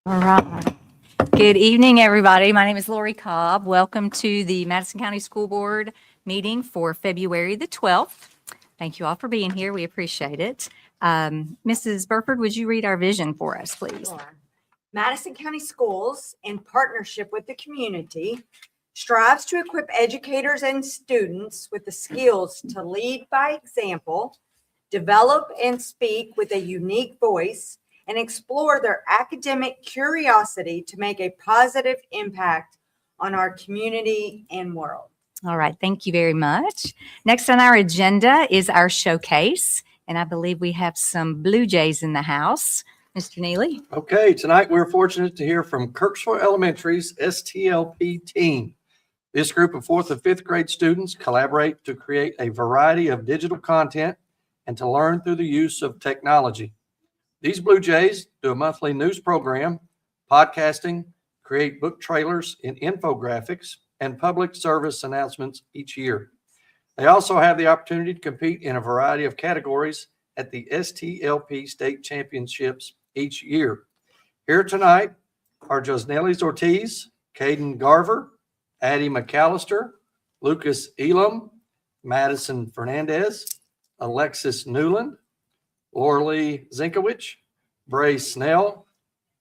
All right. Good evening, everybody. My name is Lori Cobb. Welcome to the Madison County School Board meeting for February the 12th. Thank you all for being here. We appreciate it. Mrs. Burford, would you read our vision for us, please? Sure. Madison County Schools, in partnership with the community, strives to equip educators and students with the skills to lead by example, develop and speak with a unique voice, and explore their academic curiosity to make a positive impact on our community and world. All right. Thank you very much. Next on our agenda is our showcase, and I believe we have some Blue Jays in the house. Mr. Neely. Okay, tonight we're fortunate to hear from Kirksville Elementary's STLP team. This group of 4th and 5th grade students collaborate to create a variety of digital content and to learn through the use of technology. These Blue Jays do a monthly news program, podcasting, create book trailers and infographics, and public service announcements each year. They also have the opportunity to compete in a variety of categories at the STLP state championships each year. Here tonight are Josnelis Ortiz, Caden Garver, Addie McAllister, Lucas Elam, Madison Fernandez, Alexis Newland, Lauralee Zinkowicz, Bray Snell,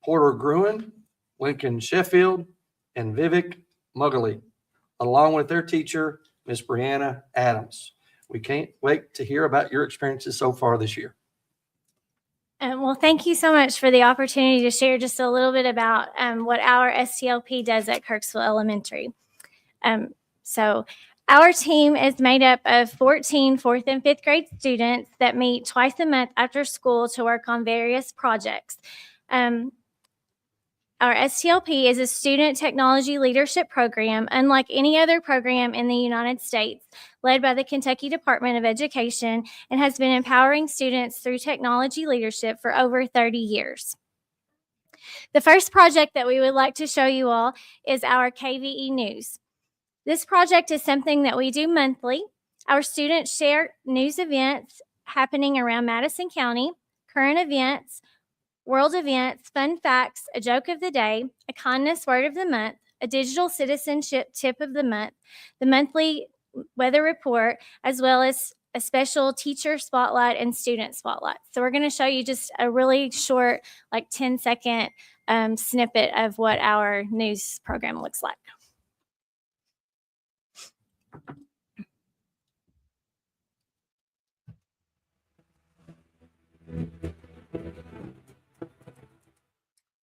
Porter Gruen, Lincoln Sheffield, and Vivek Muggerly, along with their teacher, Miss Brianna Adams. We can't wait to hear about your experiences so far this year. Well, thank you so much for the opportunity to share just a little bit about what our STLP does at Kirksville Elementary. So our team is made up of 14 4th and 5th grade students that meet twice a month after school to work on various projects. Our STLP is a student technology leadership program, unlike any other program in the United States, led by the Kentucky Department of Education, and has been empowering students through technology leadership for over 30 years. The first project that we would like to show you all is our KVE News. This project is something that we do monthly. Our students share news events happening around Madison County, current events, world events, fun facts, a joke of the day, a kindness word of the month, a digital citizenship tip of the month, the monthly weather report, as well as a special teacher spotlight and student spotlight. So we're going to show you just a really short, like 10-second snippet of what our news program looks like.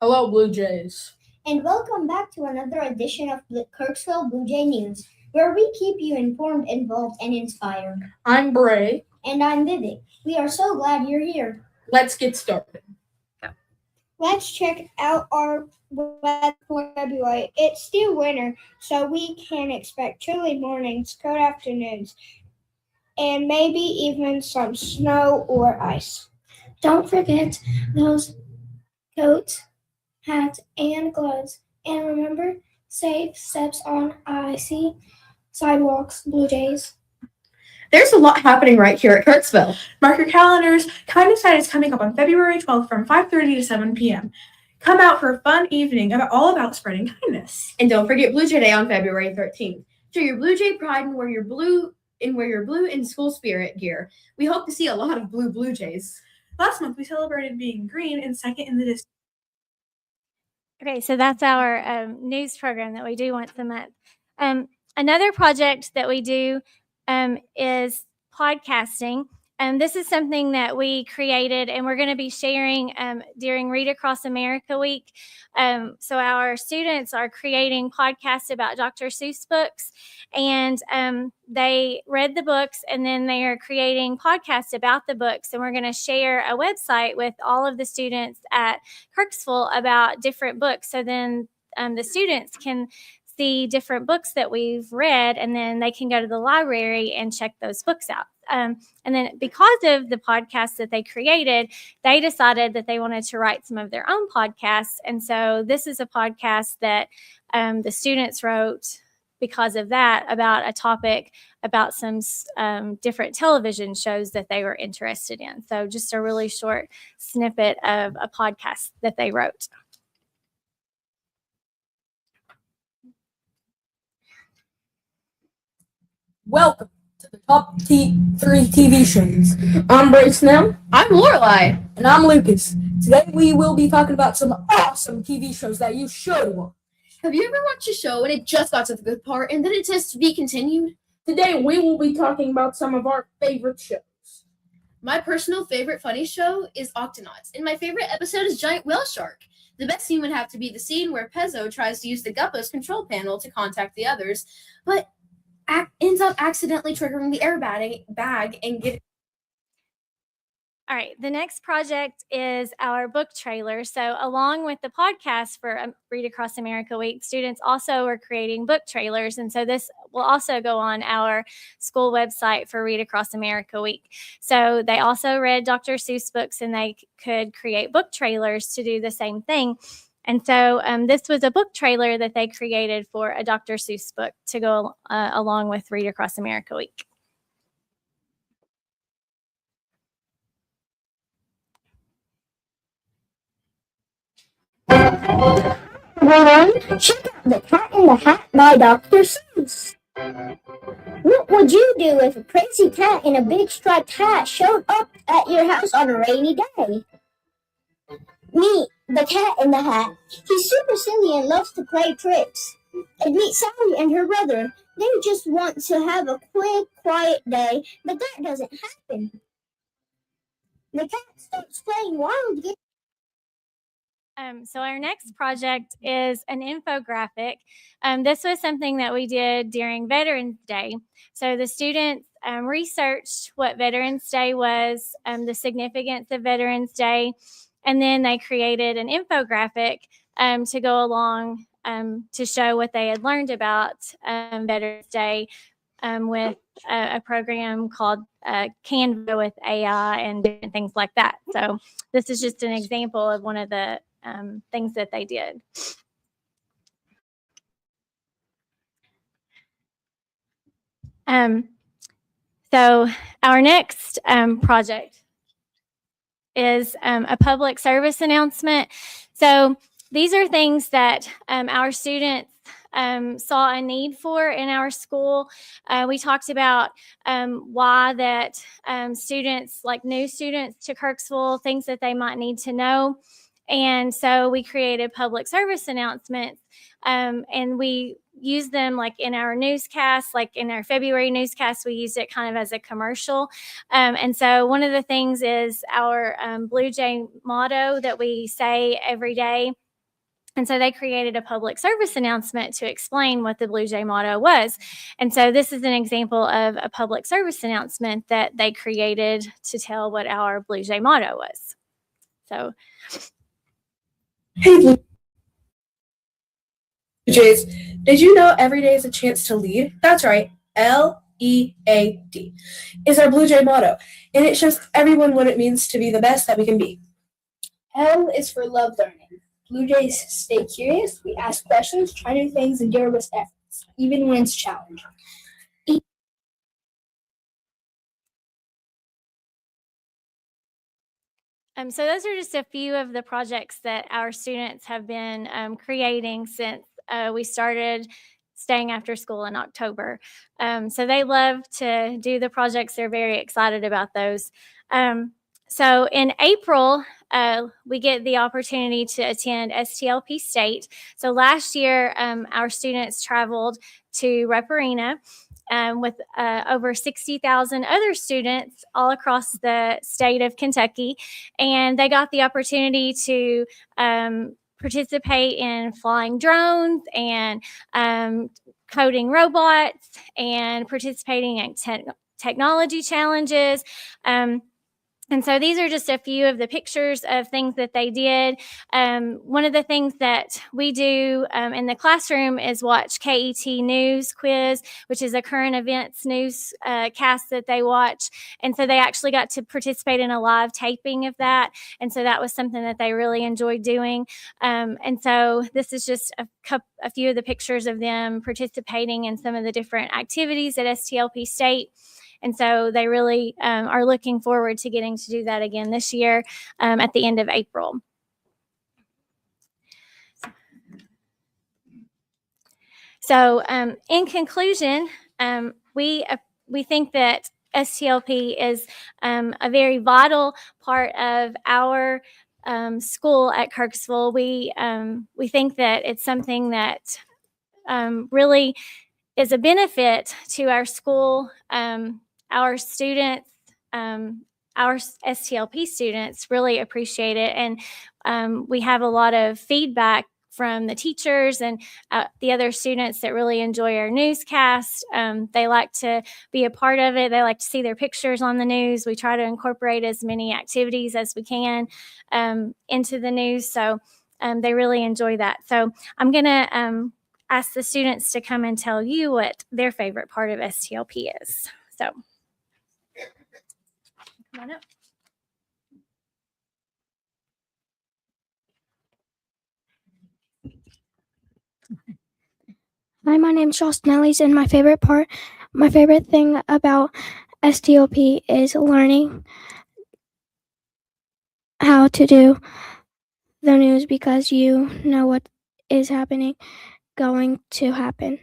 Hello, Blue Jays. And welcome back to another edition of Kirksville Blue Jay News, where we keep you informed, involved, and inspired. I'm Bray. And I'm Vivek. We are so glad you're here. Let's get started. Let's check out our weather for February. It's still winter, so we can expect chilly mornings, cold afternoons, and maybe even some snow or ice. Don't forget those coats, hats, and gloves. And remember, safe steps on icy sidewalks, Blue Jays. There's a lot happening right here at Kirksville. Mark your calendars. Kindness Night is coming up on February 12th from 5:30 to 7 p.m. Come out for a fun evening all about spreading kindness. And don't forget Blue Jay Day on February 13th. Show your Blue Jay pride and wear your blue and school spirit gear. We hope to see a lot of Blue Jays. Last month, we celebrated being green and second in the district. Okay, so that's our news program that we do once a month. Another project that we do is podcasting. This is something that we created and we're going to be sharing during Read Across America Week. So our students are creating podcasts about Dr. Seuss books, and they read the books and then they are creating podcasts about the books. And we're going to share a website with all of the students at Kirksville about different books. So then the students can see different books that we've read, and then they can go to the library and check those books out. And then because of the podcast that they created, they decided that they wanted to write some of their own podcasts. And so this is a podcast that the students wrote because of that, about a topic about some different television shows that they were interested in. So just a really short snippet of a podcast that they wrote. Welcome to the top three TV shows. I'm Brayson, I'm Lorelai. and I'm Lucas. Today we will be talking about some awesome TV shows that you should watch. Have you ever watched a show and it just got to the good part and then it says to be continued? Today we will be talking about some of our favorite shows. My personal favorite funny show is Octonauts, and my favorite episode is Giant Whale Shark. The best scene would have to be the scene where Pezzo tries to use the Guppo's control panel to contact the others, but ends up accidentally triggering the bag and getting. All right, the next project is our book trailer. So, along with the podcast for Read Across America Week, students also are creating book trailers. And so, this will also go on our school website for Read Across America Week. So, they also read Dr. Seuss books and they could create book trailers to do the same thing. And so, this was a book trailer that they created for a Dr. Seuss book to go along with Read Across America Week. Everyone, check out The Cat in the Hat by Dr. Seuss. What would you do if a crazy cat in a big striped hat showed up at your house on a rainy day? Meet the Cat in the Hat. He's super silly and loves to play tricks. And meet Sally and her brother. They just want to have a quick, quiet day, but that doesn't happen. The cat starts playing wild games. So our next project is an infographic. This was something that we did during Veterans Day. So the students researched what Veterans Day was, the significance of Veterans Day, and then they created an infographic to go along to show what they had learned about Veterans Day with a program called Canva with AI and different things like that. So this is just an example of one of the things that they did. So our next project is a public service announcement. So these are things that our students saw a need for in our school. We talked about why that students, like new students to Kirksville, things that they might need to know. And so we created public service announcements, and we use them like in our newscast, like in our February newscast, we used it kind of as a commercial. And so one of the things is our Blue Jay motto that we say every day. And so they created a public service announcement to explain what the Blue Jay motto was. And so this is an example of a public service announcement that they created to tell what our Blue Jay motto was. So. Hey, Blue Jays, did you know every day is a chance to lead? That's right. LEAD is our Blue Jay motto, and it shows everyone what it means to be the best that we can be. L is for love learning. Blue Jays stay curious, we ask questions, try new things, and give our best efforts, even when it's challenging. So those are just a few of the projects that our students have been creating since we started staying after school in October. So they love to do the projects. They're very excited about those. So in April, we get the opportunity to attend STLP State. So last year, our students traveled to Rep Arena with over 60,000 other students all across the state of Kentucky. And they got the opportunity to participate in flying drones and coding robots and participating in technology challenges. And so these are just a few of the pictures of things that they did. One of the things that we do in the classroom is watch KET News Quiz, which is a current events news cast that they watch. And so they actually got to participate in a live taping of that. And so that was something that they really enjoyed doing. And so this is just a few of the pictures of them participating in some of the different activities at STLP State. And so they really are looking forward to getting to do that again this year at the end of April. So in conclusion, we think that STLP is a very vital part of our school at Kirksville. We think that it's something that really is a benefit to our school, our students, our STLP students really appreciate it. And we have a lot of feedback from the teachers and the other students that really enjoy our newscast. They like to be a part of it. They like to see their pictures on the news. We try to incorporate as many activities as we can into the news. So they really enjoy that. So I'm going to ask the students to come and tell you what their favorite part of STLP is. So come on up. Hi, my name's Josh Nellies, and my favorite thing about STLP is learning how to do the news because you know what is going to happen.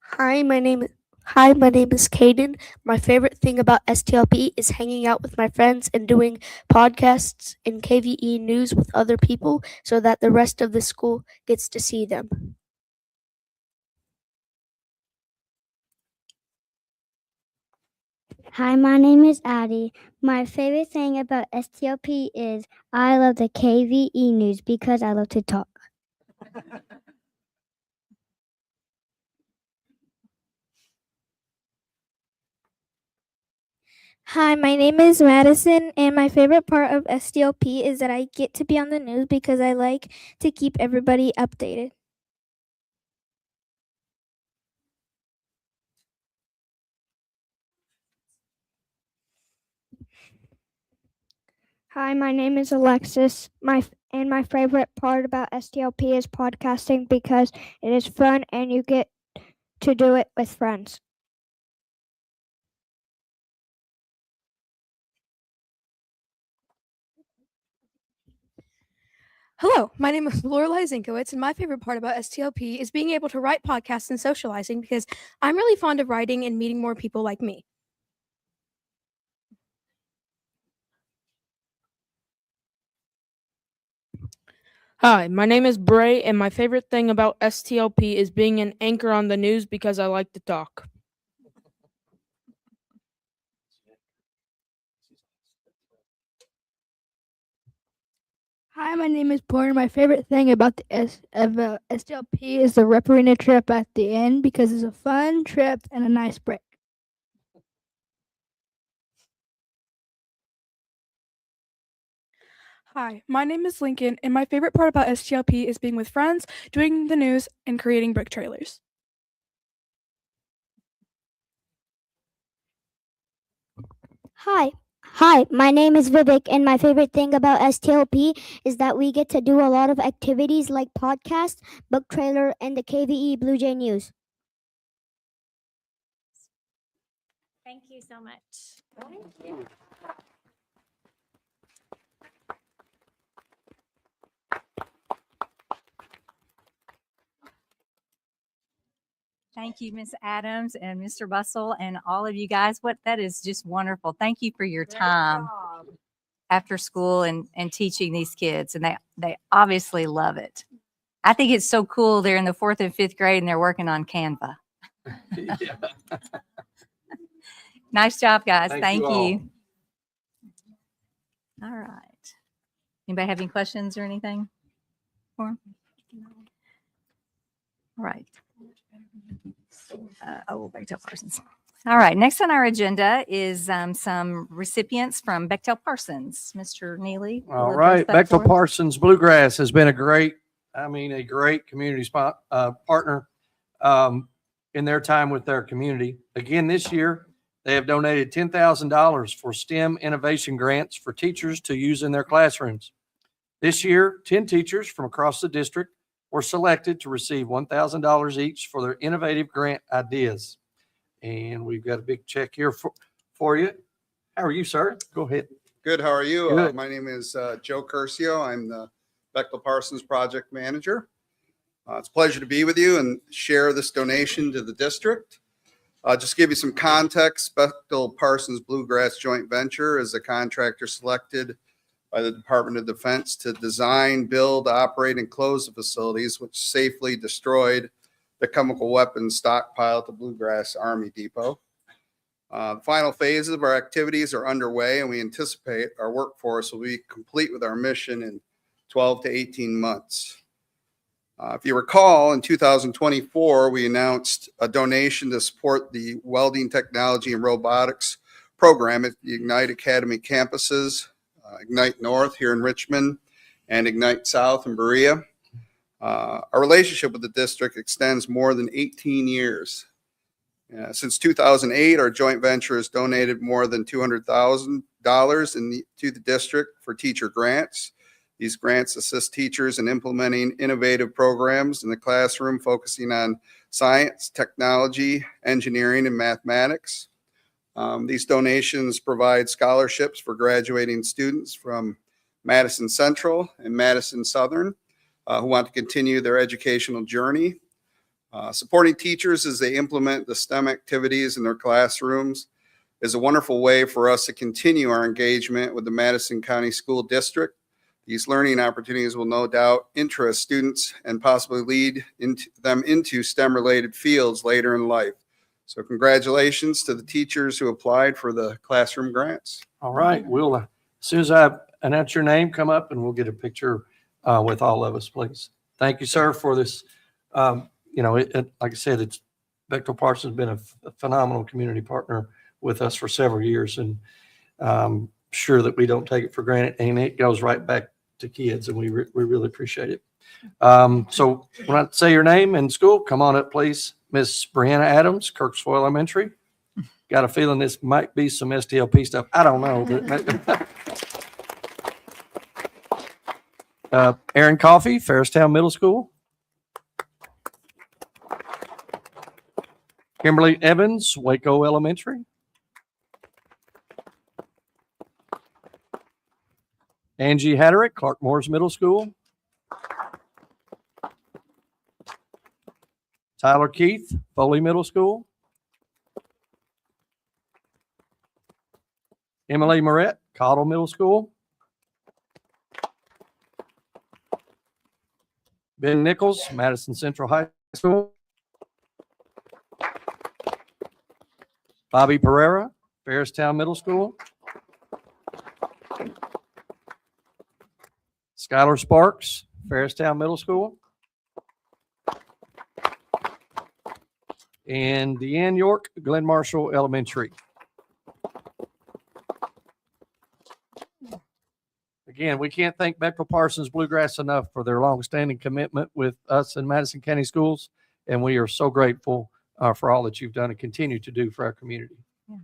Hi, my name is Caden. My favorite thing about STLP is hanging out with my friends and doing podcasts in KVE News with other people so that the rest of the school gets to see them. Hi, my name is Addie. My favorite thing about STLP is I love the KVE News because I love to talk. Hi, my name is Madison, and my favorite part of STLP is that I get to be on the news because I like to keep everybody updated. Hi, my name is Alexis. My favorite part about STLP is podcasting because it is fun and you get to do it with friends. Hello, my name is Lorelai Zinkowitz, and my favorite part about STLP is being able to write podcasts and socializing because I'm really fond of writing and meeting more people like me. Hi, my name is Bray, and my favorite thing about STLP is being an anchor on the news because I like to talk. Hi, my name is Porter. My favorite thing about the STLP is the Rep Arena trip at the end because it's a fun trip and a nice break. Hi, my name is Lincoln, and my favorite part about STLP is being with friends, doing the news, and creating brick trailers. Hi, my name is Vivek, and my favorite thing about STLP is that we get to do a lot of activities like podcast, book trailer, and the KVE Blue Jay News. Thank you so much. Thank you. Thank you, Ms. Adams and Mr. Bustle and all of you guys. That is just wonderful. Thank you for your time after school and teaching these kids. And they obviously love it. I think it's so cool. They're in the 4th and 5th grade and they're working on Canva. Yeah. Nice job, guys. Thank you you. All right. Anybody have any questions or anything for 'em? All right. Bechtel Parsons. All right. Next on our agenda is some recipients from Bechtel Parsons. Mr. Neely. will All address right. that for Bechtel us. Parsons Bluegrass has been a great community partner in their time with their community. Again, this year, they have donated $10,000 for STEM innovation grants for teachers to use in their classrooms. This year, 10 teachers from across the district were selected to receive $1,000 each for their innovative grant ideas. And we've got a big check here for you. How are you, sir? Go ahead. Good. How are you? Good. My name is Joe Curcio. I'm the Bechtel Parsons Project Manager. It's a pleasure to be with you and share this donation to the district. Just to give you some context, Bechtel Parsons Bluegrass Joint Venture is a contractor selected by the Department of Defense to design, build, operate, and close the facilities which safely destroyed the chemical weapons stockpile at the Bluegrass Army Depot. The final phases of our activities are underway, and we anticipate our workforce will be complete with our mission in 12 to 18 months. If you recall, in 2024, we announced a donation to support the welding technology and robotics program at the Ignite Academy campuses, Ignite North here in Richmond, and Ignite South in Berea. Our relationship with the district extends more than 18 years. Since 2008, our joint venture has donated more than $200,000 to the district for teacher grants. These grants assist teachers in implementing innovative programs in the classroom, focusing on science, technology, engineering, and mathematics. These donations provide scholarships for graduating students from Madison Central and Madison Southern who want to continue their educational journey. Supporting teachers as they implement the STEM activities in their classrooms is a wonderful way for us to continue our engagement with the Madison County School District. These learning opportunities will no doubt interest students and possibly lead them into STEM-related fields later in life. So congratulations to the teachers who applied for the classroom grants. All right. We'll, as soon as I announce your name, come up and we'll get a picture with all of us, please. Thank you, sir, for this. Like I said, Bechtel Parsons has been a phenomenal community partner with us for several years, and I'm sure that we don't take it for granted, and it goes right back to kids, and we really appreciate it. So when I say your name and school, come on up, please. Miss Brianna Adams, Kirksville Elementary. Got a feeling this might be some STLP stuff. I don't know. Aaron Coffey, Ferristown Middle School. Kimberly Evans, Waco Elementary. Angie Hatterick, Clark Moore's Middle School. Tyler Keith, Foley Middle School. Emily Moret, Cottle Middle School. Ben Nichols, Madison Central High School. Bobby Pereira, Ferristown Middle School. Skylar Sparks, Ferristown Middle School. And Deanne York, Glen Marshall Elementary. Again, we can't thank Bechtel Parsons Bluegrass enough for their longstanding commitment with us in Madison County Schools, and we are so grateful for all that you've done and continue to do for our community. Yeah.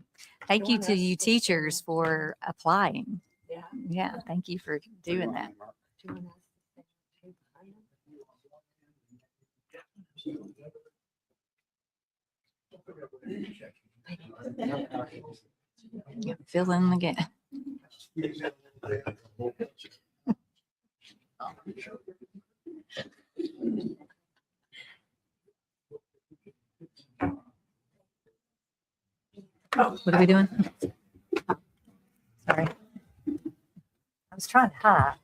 Thank you to you teachers for applying. Yeah, thank you for doing that. Yeah, fill in the gap. What are we doing? Oh, sorry. I was trying to hide.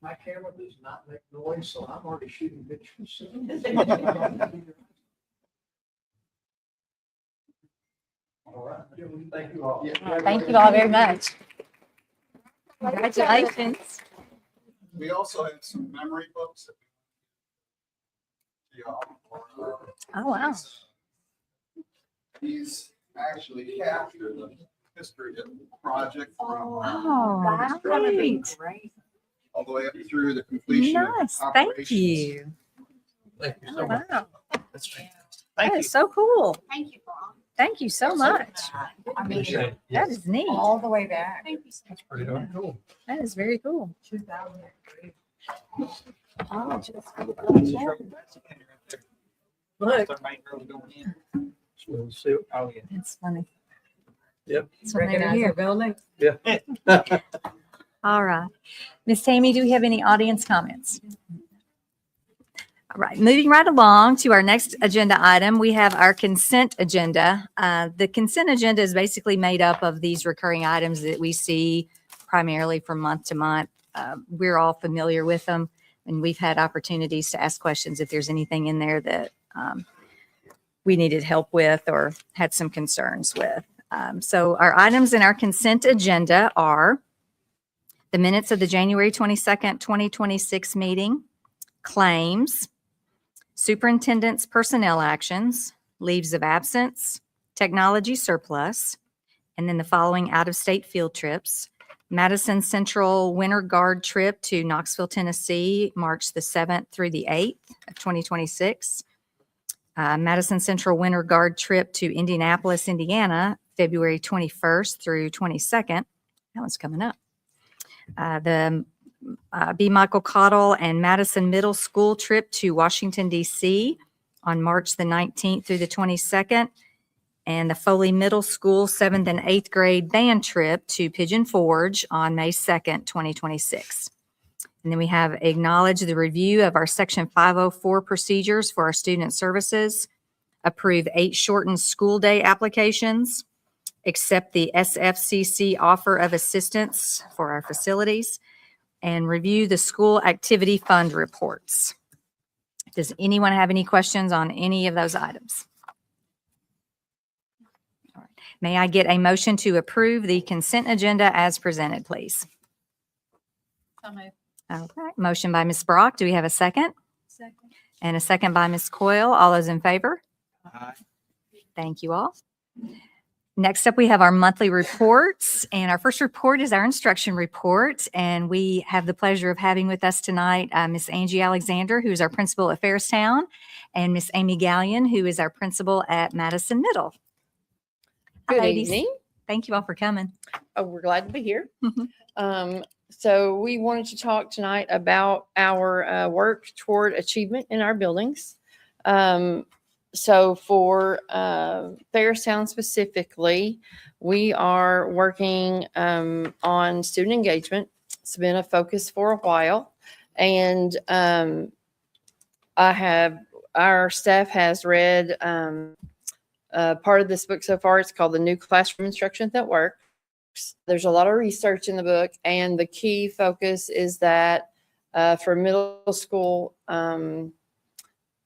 My camera does not make noise, so I'm already shooting pictures. All right. Thank you all. Thank you all very much. Congratulations. We also have some memory books. Oh, wow. These actually capture the history of the project from Oh, great. all the way up through the completion. Nice. Of Thank operations. you. Thank you Oh, so much. wow. That's fantastic. That is so cool. Thank you. Thank you so much. I mean, Appreciate it. That is neat. all the way back. That's pretty darn cool. That is very cool. 2003. Oh, just Look. We'll see. Oh, yeah. It's funny. Yep. It's funny to Recognize hear. the building? Yeah. All right. Miss Tammy, do we have any audience comments? All right, moving right along to our next agenda item, we have our consent agenda. The consent agenda is basically made up of these recurring items that we see primarily from month to month. We're all familiar with them, and we've had opportunities to ask questions if there's anything in there that we needed help with or had some concerns with. So our items in our consent agenda are the minutes of the January 22nd, 2026 meeting, claims, superintendent's personnel actions, leaves of absence, technology surplus, and then the following out-of-state field trips. Madison Central Winter Guard trip to Knoxville, Tennessee, March the 7th through the 8th of 2026. Madison Central Winter Guard trip to Indianapolis, Indiana, February 21st through 22nd. That one's coming up. The B. Michael Cottle and Madison Middle School trip to Washington, D.C. on March the 19th through the 22nd. And the Foley Middle School 7th and 8th grade band trip to Pigeon Forge on May 2nd, 2026. And then we have acknowledge the review of our Section 504 procedures for our student services, approve 8 shortened school day applications, accept the SFCC offer of assistance for our facilities, and review the school activity fund reports. Does anyone have any questions on any of those items? All right. May I get a motion to approve the consent agenda as presented, please? So moved. All right. Motion by Ms. Brock. Do we have a second? Second. And a second by Ms. Coyle. All those in favor? Aye. Thank you all. Next up, we have our monthly reports, and our first report is our instruction report, and we have the pleasure of having with us tonight Miss Angie Alexander, who is our principal at Fairstown, and Miss Amy Gallion, who is our principal at Madison Middle. Hi, Good ladies. evening. Thank you all for coming. Oh, we're glad to be here. So we wanted to talk tonight about our work toward achievement in our buildings. So for Fairstown specifically, we are working on student engagement. It's been a focus for a while. And our staff has read part of this book so far. It's called The New Classroom Instruction That Works. There's a lot of research in the book, and the key focus is that for middle school,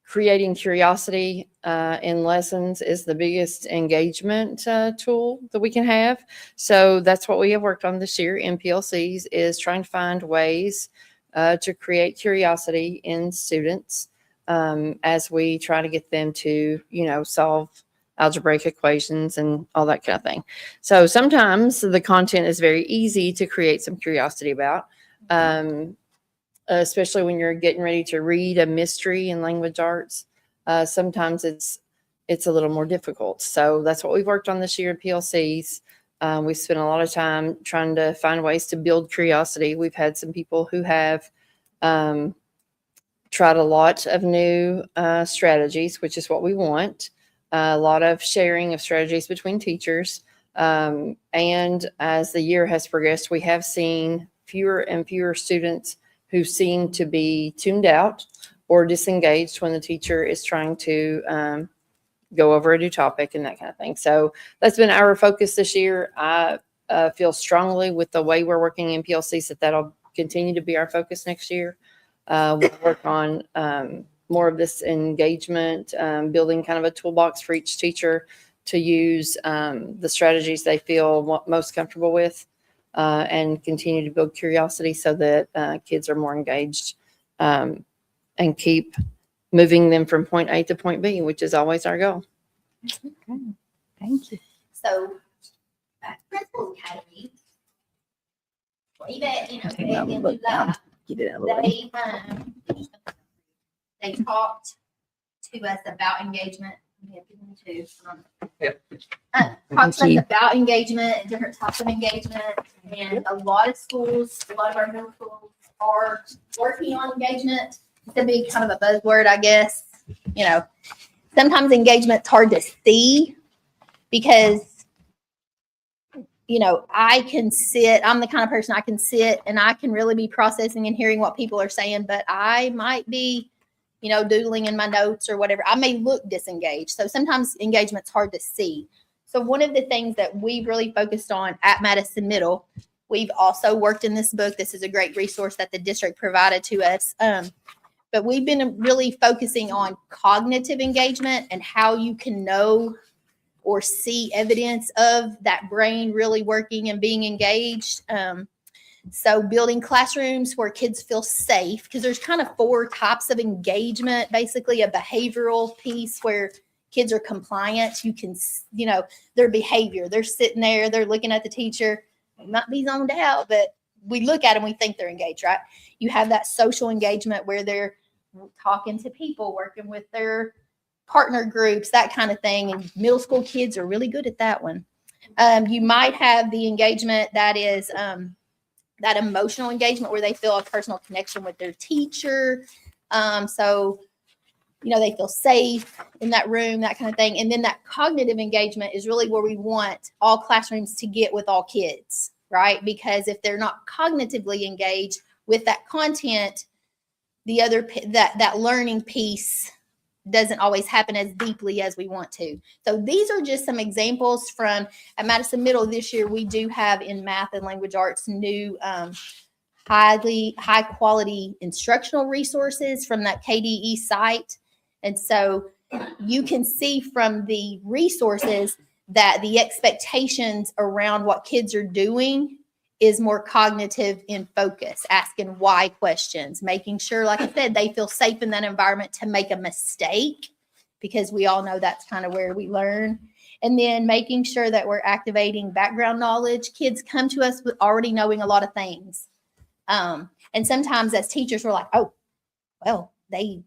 creating curiosity in lessons is the biggest engagement tool that we can have. So that's what we have worked on this year in PLCs, is trying to find ways to create curiosity in students as we try to get them to, solve algebraic equations and all that kind of thing. So sometimes the content is very easy to create some curiosity about. Especially when you're getting ready to read a mystery in language arts. Sometimes it's a little more difficult. So that's what we've worked on this year at PLCs. We spent a lot of time trying to find ways to build curiosity. We've had some people who have tried a lot of new strategies, which is what we want. A lot of sharing of strategies between teachers. And as the year has progressed, we have seen fewer and fewer students who seem to be tuned out or disengaged when the teacher is trying to go over a new topic and that kind of thing. So that's been our focus this year. I feel strongly with the way we're working in PLCs that that'll continue to be our focus next year. We'll work on more of this engagement, building kind of a toolbox for each teacher to use the strategies they feel most comfortable with. And continue to build curiosity so that kids are more engaged and keep moving them from point A to point B, which is always our goal. Okay. Thank you. So at Principal Academy, they talked to us about engagement. Talks to us about engagement and different types of engagement, and a lot of schools, a lot of our middle schools are working on engagement. It's a big kind of a buzzword, I guess. sometimes engagement's hard to see because, you know, I'm the kind of person I can sit and I can really be processing and hearing what people are saying, but I might be, you know, doodling in my notes or whatever. I may look disengaged. So sometimes engagement's hard to see. So one of the things that we've really focused on at Madison Middle, we've also worked in this book. This is a great resource that the district provided to us. But we've been really focusing on cognitive engagement and how you can know or see evidence of that brain really working and being engaged. So building classrooms where kids feel safe, because there's kind of 4 types of engagement, basically a behavioral piece where kids are compliant. You can, you know, their behavior, they're sitting there, they're looking at the teacher, they might be zoned out, but we look at them, we think they're engaged, right? You have that social engagement where they're talking to people, working with their partner groups, that kind of thing. And middle school kids are really good at that one. You might have the engagement that is that emotional engagement where they feel a personal connection with their teacher. So, you know, they feel safe in that room, that kind of thing. And then that cognitive engagement is really where we want all classrooms to get with all kids, right? Because if they're not cognitively engaged with that content, the other, that learning piece doesn't always happen as deeply as we want to. So these are just some examples from at Madison Middle this year. We do have in math and language arts new high quality instructional resources from that KDE site. And so you can see from the resources that the expectations around what kids are doing is more cognitive in focus, asking why questions, making sure, like I said, they feel safe in that environment to make a mistake, because we all know that's kind of where we learn. And then making sure that we're activating background knowledge. Kids come to us with already knowing a lot of things. And sometimes as teachers, we're like, oh, well, they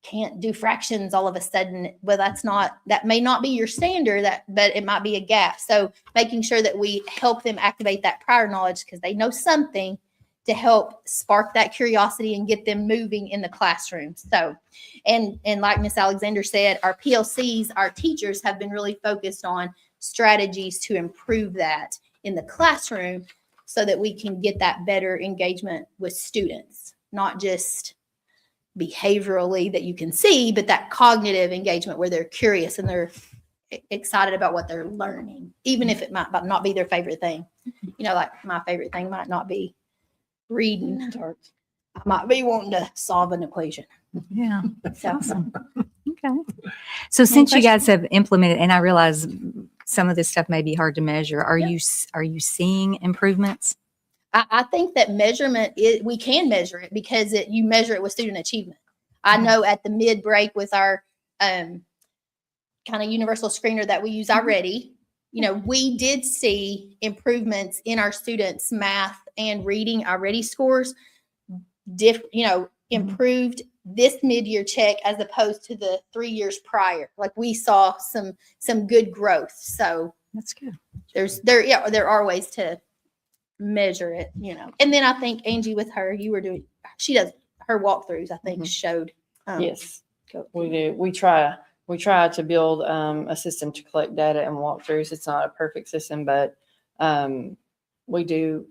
can't do fractions all of a sudden. Well, that may not be your standard, but it might be a gap. So making sure that we help them activate that prior knowledge because they know something to help spark that curiosity and get them moving in the classroom. So, and like Miss Alexander said, our PLCs, our teachers have been really focused on strategies to improve that in the classroom so that we can get that better engagement with students, not just behaviorally that you can see, but that cognitive engagement where they're curious and they're excited about what they're learning, even if it might not be their favorite thing. You know, like my favorite thing might not be reading, or I might be wanting to solve an equation. Yeah. So, Awesome. Okay. So since you guys have implemented, and I realize some of this stuff may be hard to measure, are you seeing improvements? I think that measurement we can measure it because you measure it with student achievement. I know at the mid break with our kind of universal screener that we use already, you know, we did see improvements in our students' math and reading already scores, improved this mid-year check as opposed to the 3 years prior. Like we saw some good growth. So that's good. There are ways to measure it, you know. And then I think Angie with her, she does her walkthroughs, I think showed. Yes, we do. We try to build a system to collect data and walkthroughs. It's not a perfect system, but we do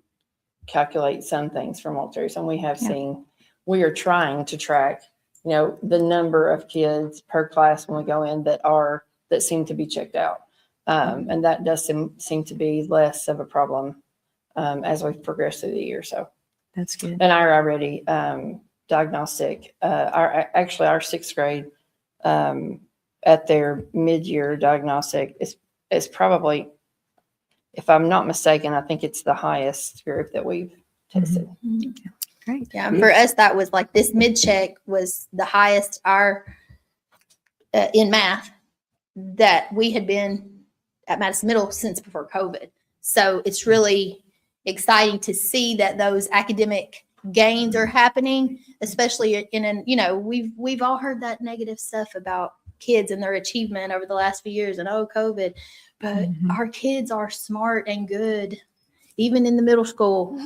calculate some things from walkthroughs, and we have seen, we are trying to track, you know, the number of kids per class when we go in that seem to be checked out. And that does seem to be less of a problem as we progress through the year. So that's good. And our already diagnostic, our sixth grade at their mid-year diagnostic is probably, if I'm not mistaken, I think it's the highest group that we've tested. Mm-hmm. Great. Yeah, and for us, that was like this mid-check was the highest in math that we had been at Madison Middle since before COVID. So it's really exciting to see that those academic gains are happening, especially we've all heard that negative stuff about kids and their achievement over the last few years and COVID, but our kids are smart and good, even in the middle school.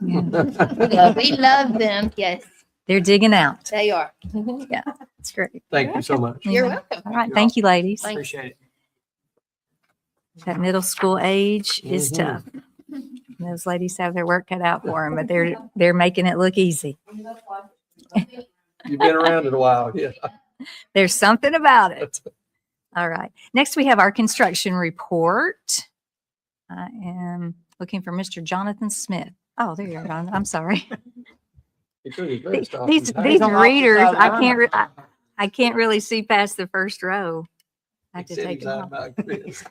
We love them. Yes. They're digging out. They are. Yeah, it's great. Thank you so much. You're Yeah. welcome. All right. Thank you, ladies. Thanks. Appreciate it. That middle school age is Mhm. tough. Those ladies have their work cut out for them, but they're making it look easy. You've been around it a while, yeah. There's something about it. All right. Next, we have our construction report. I am looking for Mr. Jonathan Smith. Oh, there you are, Jonathan. I'm sorry. He took his vest off. These He's on the opposite readers, side of the I can't really see past the first row. I have He to said take he's them out off. about this.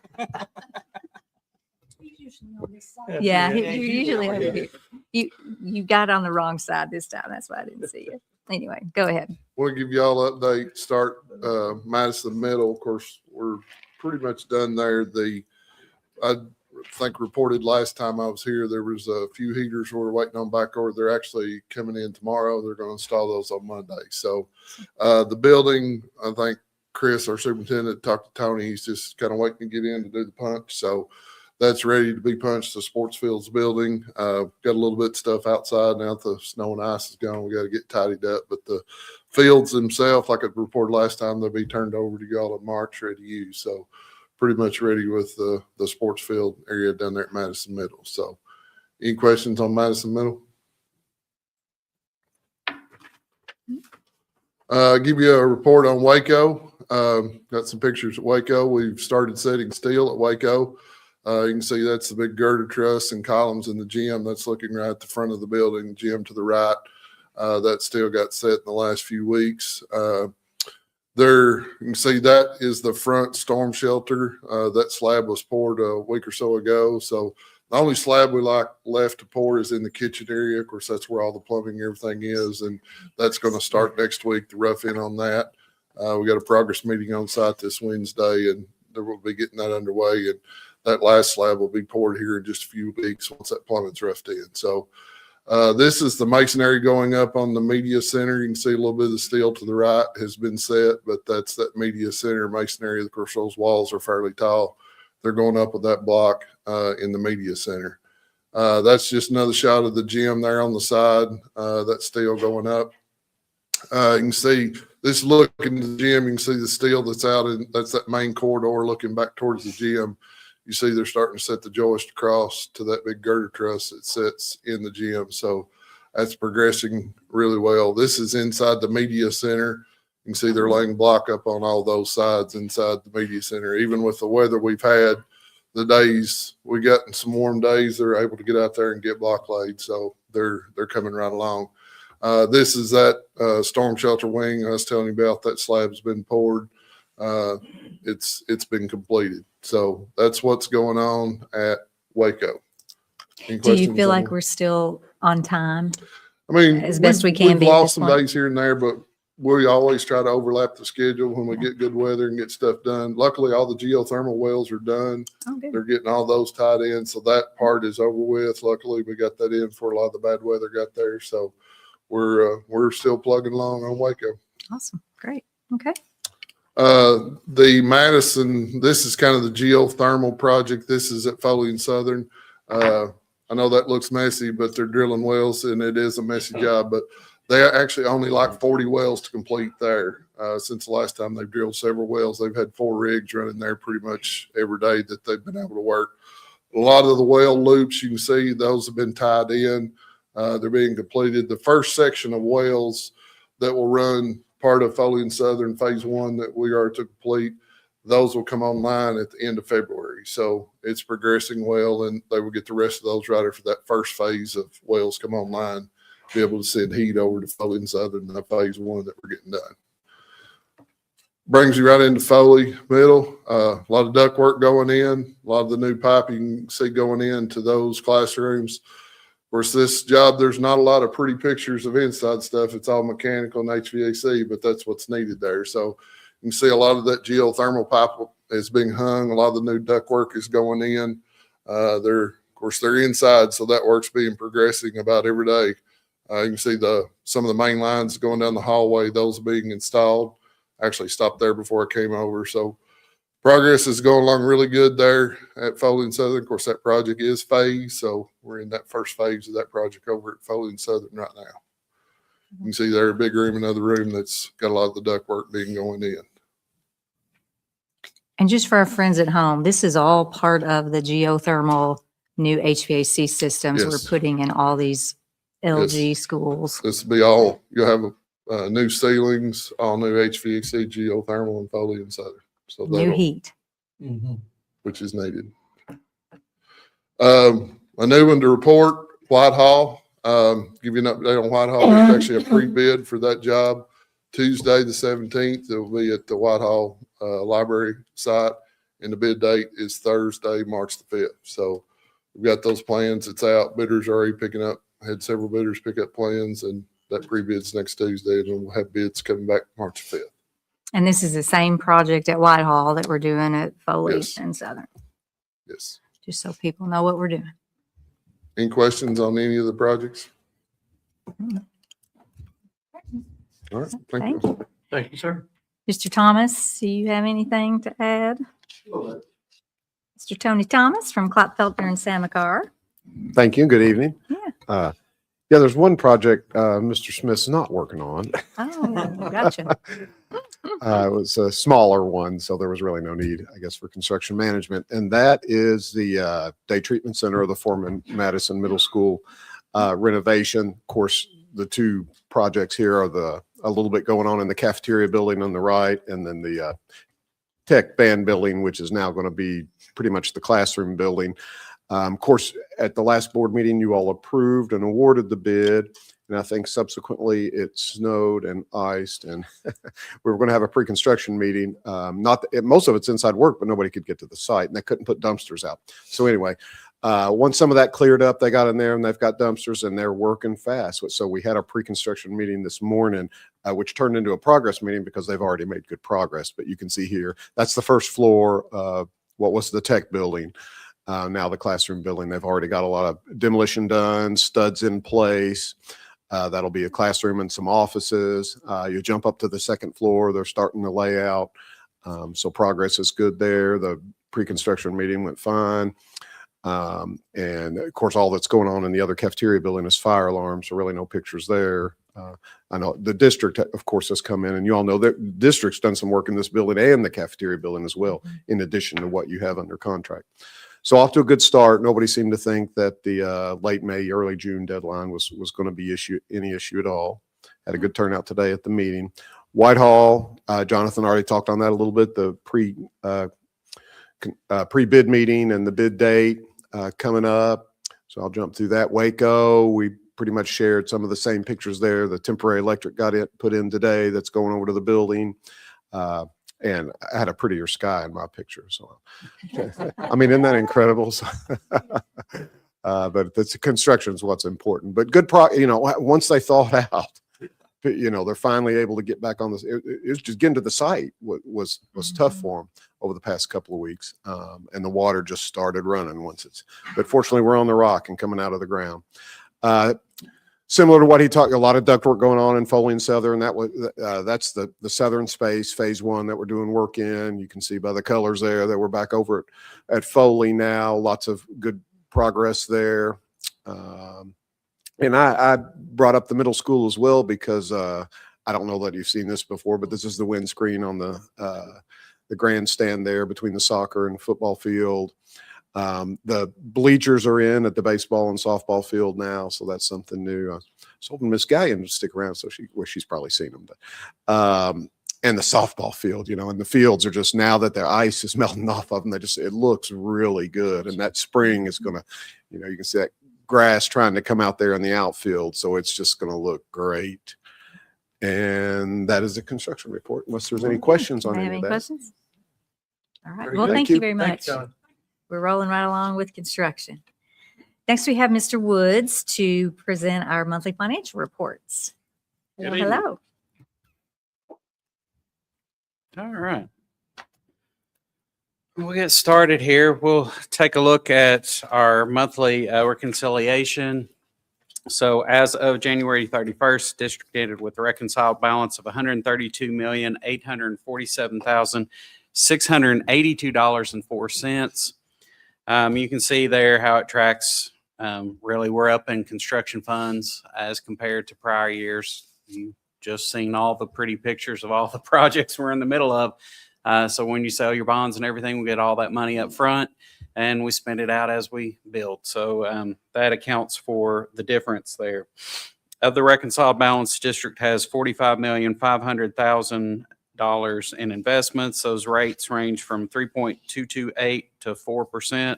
Yeah, Yeah, you're usually over here. You got on the wrong side this time. That's why I didn't see you. Anyway, go ahead. We'll give y'all an update. Start Madison Middle. Of course, we're pretty much done there. I think reported last time I was here, there was a few heaters we were waiting on back order. They're actually coming in tomorrow. They're going to install those on Monday. So the building, I think Chris, our superintendent, talked to Tony. He's just kind of waiting to get in to do the punch. So that's ready to be punched. The sports fields building. Got a little bit of stuff outside now. The snow and ice is gone. We got to get tidied up. But the fields themselves, like I reported last time, they'll be turned over to y'all in March, ready to use. So pretty much ready with the sports field area down there at Madison Middle. So any questions on Madison Middle? Give you a report on Waco. Got some pictures at Waco. We've started setting steel at Waco. You can see that's the big girder truss and columns in the gym. That's looking right at the front of the building, gym to the right. That steel got set in the last few weeks. There, you can see that is the front storm shelter. That slab was poured a week or so ago. So the only slab we left to pour is in the kitchen area. Of course, that's where all the plumbing and everything is. And that's going to start next week, the rough in on that. We got a progress meeting on site this Wednesday, and we'll be getting that underway. And that last slab will be poured here in just a few weeks once that plumbing's roughed in. So this is the masonry going up on the media center. You can see a little bit of the steel to the right has been set, but that's that media center masonry. Of course, those walls are fairly tall. They're going up with that block in the media center. That's just another shot of the gym there on the side. That steel going up. You can see this look in the gym. You can see the steel that's out in, that's that main corridor looking back towards the gym. You see they're starting to set the joist across to that big girder truss that sits in the gym. So that's progressing really well. This is inside the media center. You can see they're laying block up on all those sides inside the media center. Even with the weather we've had, the days we got in some warm days, they're able to get out there and get block laid. So they're coming right along. This is that storm shelter wing I was telling you about. That slab's been poured. It's been completed. So that's what's going on at Waco. Do you feel like we're still on time? I mean, as best we can we've be at this lost some point? days here and there, but we always try to overlap the schedule when we get good weather and get stuff done. Luckily, all the geothermal wells are done. Oh, good. They're getting all those tied in. So that part is over with. Luckily, we got that in before a lot of the bad weather got there. So we're still plugging along on Waco. Awesome. Great. Okay. The Madison, this is kind of the geothermal project. This is at Foley and Southern. I know that looks messy, but they're drilling wells and it is a messy job, but they actually only like 40 wells to complete there. Since the last time they've drilled several wells, they've had 4 rigs running there pretty much every day that they've been able to work. A lot of the well loops, you can see those have been tied in. They're being completed. The first section of wells that will run part of Foley and Southern phase 1 that we are to complete, those will come online at the end of February. So it's progressing well, and they will get the rest of those right after that first phase of wells come online, be able to send heat over to Foley and Southern, the phase 1 that we're getting done. Brings you right into Foley Middle. A lot of duct work going in, a lot of the new pipe you can see going into those classrooms. Of course, this job, there's not a lot of pretty pictures of inside stuff. It's all mechanical and HVAC, but that's what's needed there. So you can see a lot of that geothermal pipe is being hung. A lot of the new duct work is going in. Of course, they're inside, so that work's being progressing about every day. You can see some of the main lines going down the hallway, those being installed. Actually stopped there before I came over. So progress is going along really good there at Foley and Southern. Of course, that project is phased, so we're in that first phase of that project over at Foley and Southern right now. You can see there a big room, another room that's got a lot of the ductwork being going in. And just for our friends at home, this is all part of the geothermal new HVAC systems we're Yes. putting in all these LG schools. This will be all, you'll have new ceilings, all new HVAC, geothermal, and Foley and Southern. So New that'll- heat. which is needed. A new one to report, Whitehall. Give you an update on Whitehall. There's actually a pre-bid for that job. Tuesday, the 17th, it will be at the Whitehall Library site, and the bid date is Thursday, March the 5th. So we've got those plans. It's out. Bidders are already picking up. Had several bidders pick up plans, and that pre-bid's next Tuesday, and we'll have bids coming back March 5th. And this is the same project at Whitehall that we're doing at Foley Yes. and Southern, Yes. just so people know what we're doing. Any questions on any of the projects? All right. Thank you. Thank you, sir. Mr. Thomas, do you have anything to add? Mr. Tony Thomas from Clap Feltner and Samacar. Thank you. Good evening. Yeah. Yeah, there's one project Mr. Smith's not working on. Oh, gotcha. It was a smaller one, so there was really no need, I guess, for construction management. And that is the day treatment center of the former Madison Middle School renovation. Of course, the two projects here are a little bit going on in the cafeteria building on the right, and then the tech band building, which is now going to be pretty much the classroom building. Of course, at the last board meeting, you all approved and awarded the bid. And I think subsequently it snowed and iced, and we were going to have a pre-construction meeting. Most of it's inside work, but nobody could get to the site, and they couldn't put dumpsters out. So anyway, once some of that cleared up, they got in there and they've got dumpsters and they're working fast. So we had a pre-construction meeting this morning, which turned into a progress meeting because they've already made good progress. But you can see here, that's the first floor of what was the tech building. Now the classroom building, they've already got a lot of demolition done, studs in place. That'll be a classroom and some offices. You jump up to the second floor, they're starting the layout. So progress is good there. The pre-construction meeting went fine. And of course, all that's going on in the other cafeteria building is fire alarms, so really no pictures there. I know the district, of course, has come in, and you all know that the district's done some work in this building and the cafeteria building as well, in addition to what you have under contract. So off to a good start. Nobody seemed to think that the late May, early June deadline was going to be any issue at all. Had a good turnout today at the meeting. Whitehall, Jonathan already talked on that a little bit. The pre-bid meeting and the bid date coming up. So I'll jump through that. Waco, we pretty much shared some of the same pictures there. The temporary electric got it put in today. That's going over to the building. And I had a prettier sky in my picture. So, I mean, isn't that incredible? So, but the construction is what's important. But good, once they thawed out, they're finally able to get back on this. It was just getting to the site was tough for them over the past couple of weeks. And the water just started running but fortunately we're on the rock and coming out of the ground. Similar to what he talked, a lot of ductwork going on in Foley and Southern. That's the Southern space, phase one that we're doing work in. You can see by the colors there that we're back over at Foley now. Lots of good progress there. And I brought up the middle school as well because I don't know that you've seen this before, but this is the windscreen on the grandstand there between the soccer and football field. The bleachers are in at the baseball and softball field now, so that's something new. I was hoping Miss Gallion would stick around, so she's probably seen them. But and the softball field, and the fields are just, now that the ice is melting off of them, it looks really good. And that spring is gonna, you can see that grass trying to come out there in the outfield, so it's just gonna look great. And that is the construction report. Unless there's any questions on any of that. Questions? All right. Very Well, good. thank you very much. Thanks, We're rolling right along with construction. Next, we have Mr. Woods to present our monthly financial reports. Good Hello. evening. Hello. All right. We'll get started here. We'll take a look at our monthly reconciliation. So as of January 31st, district ended with a reconciled balance of $132,847,682.04. You can see there how it tracks. Really, we're up in construction funds as compared to prior years. You just seen all the pretty pictures of all the projects we're in the middle of. So when you sell your bonds and everything, we get all that money up front and we spend it out as we build. So that accounts for the difference there. Of the reconciled balance, district has $45,500,000 in investments. Those rates range from 3.228 to 4%.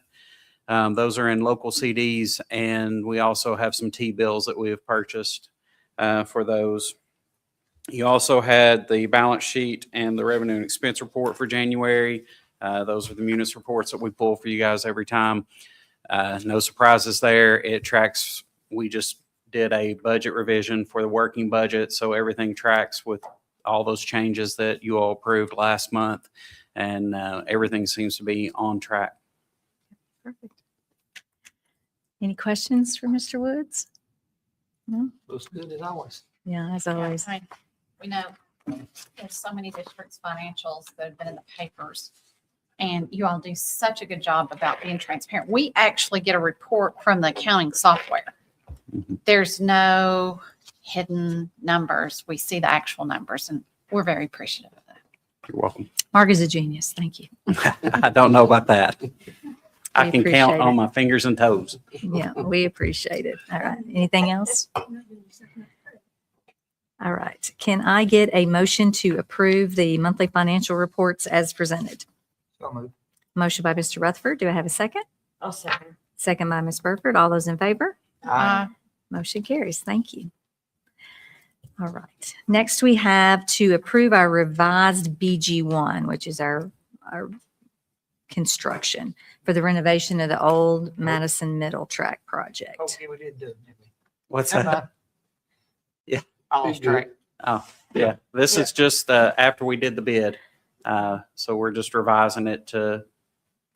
Those are in local CDs, and we also have some T-bills that we have purchased for those. You also had the balance sheet and the revenue and expense report for January. Those are the munis reports that we pull for you guys every time. No surprises there. It tracks, we just did a budget revision for the working budget, so everything tracks with all those changes that you all approved last month, and everything seems to be on track. Perfect. Any questions for Mr. Woods? No? Looks good as always. Yeah, as always. Yeah, we know there's so many districts' financials that have been in the papers, and you all do such a good job about being transparent. We actually get a report from the accounting software. There's no hidden numbers. We see the actual numbers, and we're very appreciative of that. You're welcome. Mark is a genius. Thank you. I don't know about that. I can count appreciate on it. my fingers and toes. Yeah, we appreciate it. All right. Anything else? All right. Can I get a motion to approve the monthly financial reports as presented? So moved. Motion by Mr. Rutherford. Do I have a second? I'll second. Second by Ms. Burford. All those in favor? Aye. Motion carries. Thank you. All right. Next, we have to approve our revised BG1, which is our construction for the renovation of the old Madison Middle Track project. Okay, we did do it, didn't we? What's that? Yeah. I lost track. Oh, yeah. This is just after we did the bid. So we're just revising it to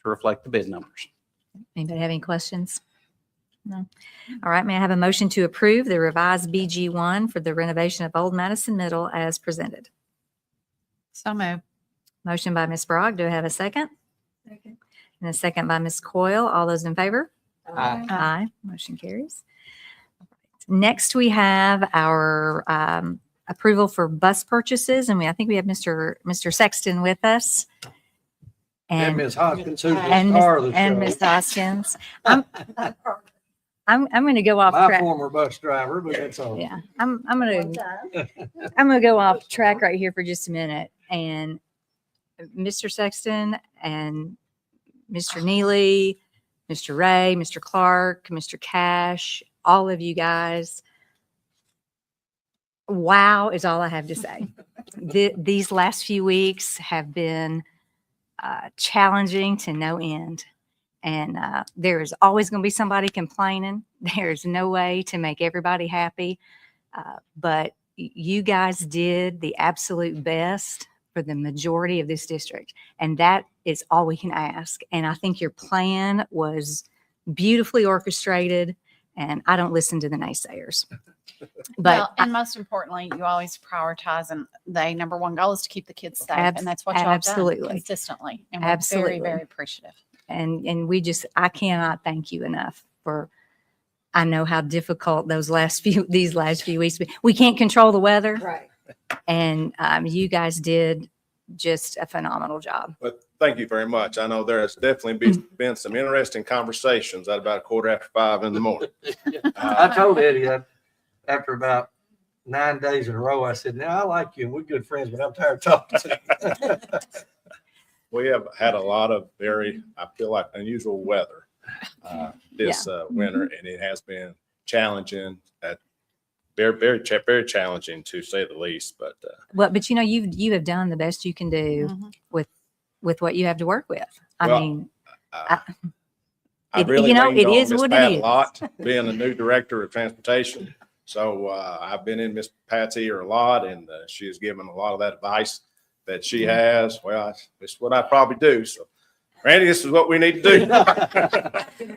reflect the bid numbers. Anybody have any questions? No. All right. May I have a motion to approve the revised BG1 for the renovation of Old Madison Middle as presented? So moved. Motion by Ms. Bragg. Do I have a second? Second. And a second by Ms. Coyle. All those in favor? Aye. Aye. Motion carries. Next, we have our approval for bus purchases, and I think we have Mr. Sexton with us. And Ms. Hoskins, who's the and star of the and show. Ms. Hoskins. I'm going to go off My track. former bus driver, but that's all. Yeah, I'm going to go off track right here for just a minute. And Mr. Sexton and Mr. Neely, Mr. Ray, Mr. Clark, Mr. Cash, all of you guys. Wow is all I have to say. These last few weeks have been challenging to no end. And there is always going to be somebody complaining. There's no way to make everybody happy. But you guys did the absolute best for the majority of this district. And that is all we can ask. And I think your plan was beautifully orchestrated. And I don't listen to the naysayers. But Well, and most importantly, you always prioritize, and the number one goal is to keep the kids safe, and that's what y'all have done absolutely. consistently. And we're Absolutely. very, very appreciative. And we just, I cannot thank you enough for, I know how difficult these last few weeks, we can't control the weather. Right. And you guys did just a phenomenal job. But thank you very much. I know there has definitely been some interesting conversations at about 5:15 in the morning. I told Eddie that after about 9 days in a row, I said, now I like you and we're good friends, but I'm tired of talking to you. We have had a lot of very, I feel like, unusual weather this winter, and it has been challenging. Very challenging to say the least. But But you know, you have done the best you can do with what you have to work with. I mean, I it- really you know, leaned it on is Miss what it Pat is. a lot, being a new director of transportation. So I've been in Miss Pat's ear a lot, and she has given a lot of that advice that she has. Well, this is what I probably do. So, Randy, this is what we need to do.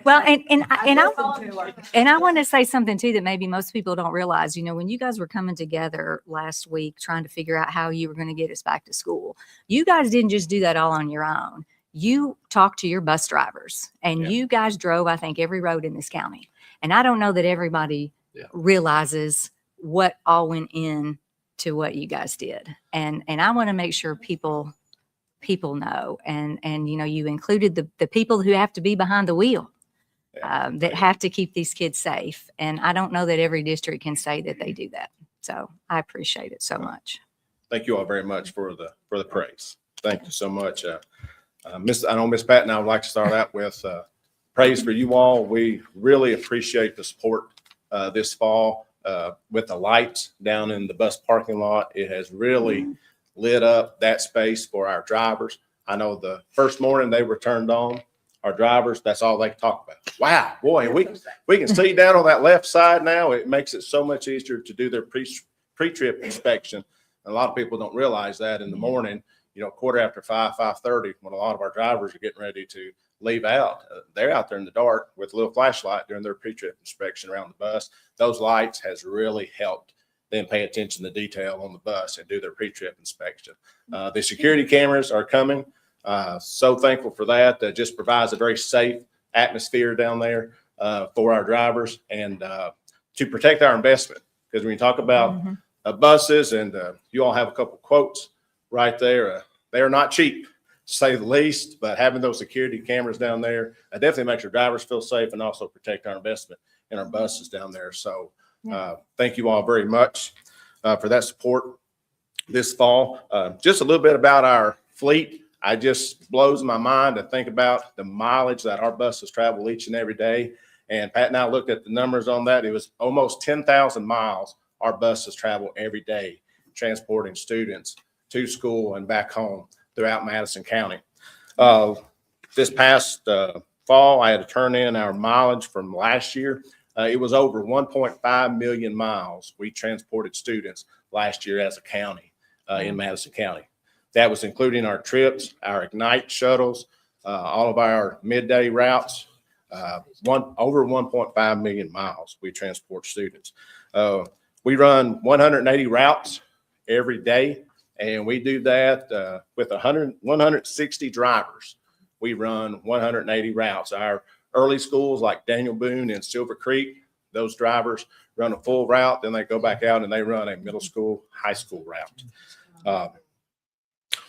well, and I want to say something too that maybe most people don't realize. You know, when you guys were coming together last week trying to figure out how you were going to get us back to school, you guys didn't just do that all on your own. You talked to your bus drivers, and you guys drove, I think, every road in this county. And I don't know that everybody realizes what all went in to what you guys did. And I want to make sure people know, and you included the people who have to be behind the wheel, that have to keep these kids safe. And I don't know that every district can say that they do that. So I appreciate it so much. Thank you all very much for the praise. Thank you so much. I know Miss Pat and I would like to start out with praise for you all. We really appreciate the support this fall with the lights down in the bus parking lot. It has really lit up that space for our drivers. I know the first morning they were turned on, our drivers, that's all they talk about. Wow, boy, we can see down on that left side now. It makes it so much easier to do their pre-trip inspection. And a lot of people don't realize that in the morning, quarter after 5:30, when a lot of our drivers are getting ready to leave out, they're out there in the dark with a little flashlight during their pre-trip inspection around the bus. Those lights has really helped them pay attention to detail on the bus and do their pre-trip inspection. The security cameras are coming. So thankful for that. That just provides a very safe atmosphere down there for our drivers and to protect our investment. Because when you talk about buses, and you all have a couple quotes right there, they are not cheap, to say the least, but having those security cameras down there definitely makes our drivers feel safe and also protect our investment in our buses down there. So thank you all very much for that support this fall. Just a little bit about our fleet. I just blows my mind to think about the mileage that our buses travel each and every day. And Pat and I looked at the numbers on that. It was almost 10,000 miles our buses travel every day, transporting students to school and back home throughout Madison County. This past fall, I had to turn in our mileage from last year. It was over 1.5 million miles we transported students last year as a county in Madison County. That was including our trips, our Ignite shuttles, all of our midday routes, over 1.5 million miles we transport students. We run 180 routes every day, and we do that with 160 drivers. We run 180 routes. Our early schools like Daniel Boone and Silver Creek, those drivers run a full route, then they go back out and they run a middle school, high school route.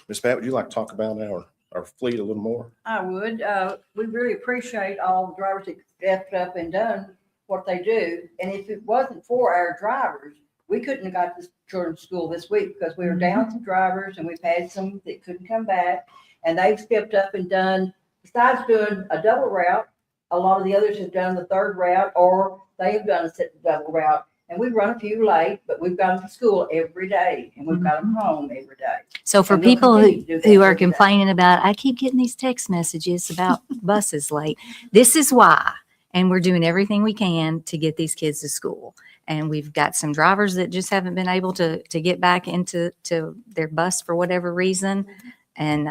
Ms. Pat, would you like to talk about our fleet a little more? I would. We really appreciate all the drivers that stepped up and done what they do. And if it wasn't for our drivers, we couldn't have got this children to school this week because we were down some drivers and we've had some that couldn't come back. And they've stepped up and done, besides doing a double route, a lot of the others have done the third route or they have done a double route. And we run a few late, but we've got them to school every day and we've got them home every day. So for people who are complaining about, I keep getting these text messages about buses late, this is why. And we're doing everything we can to get these kids to school. And we've got some drivers that just haven't been able to get back into their bus for whatever reason. And,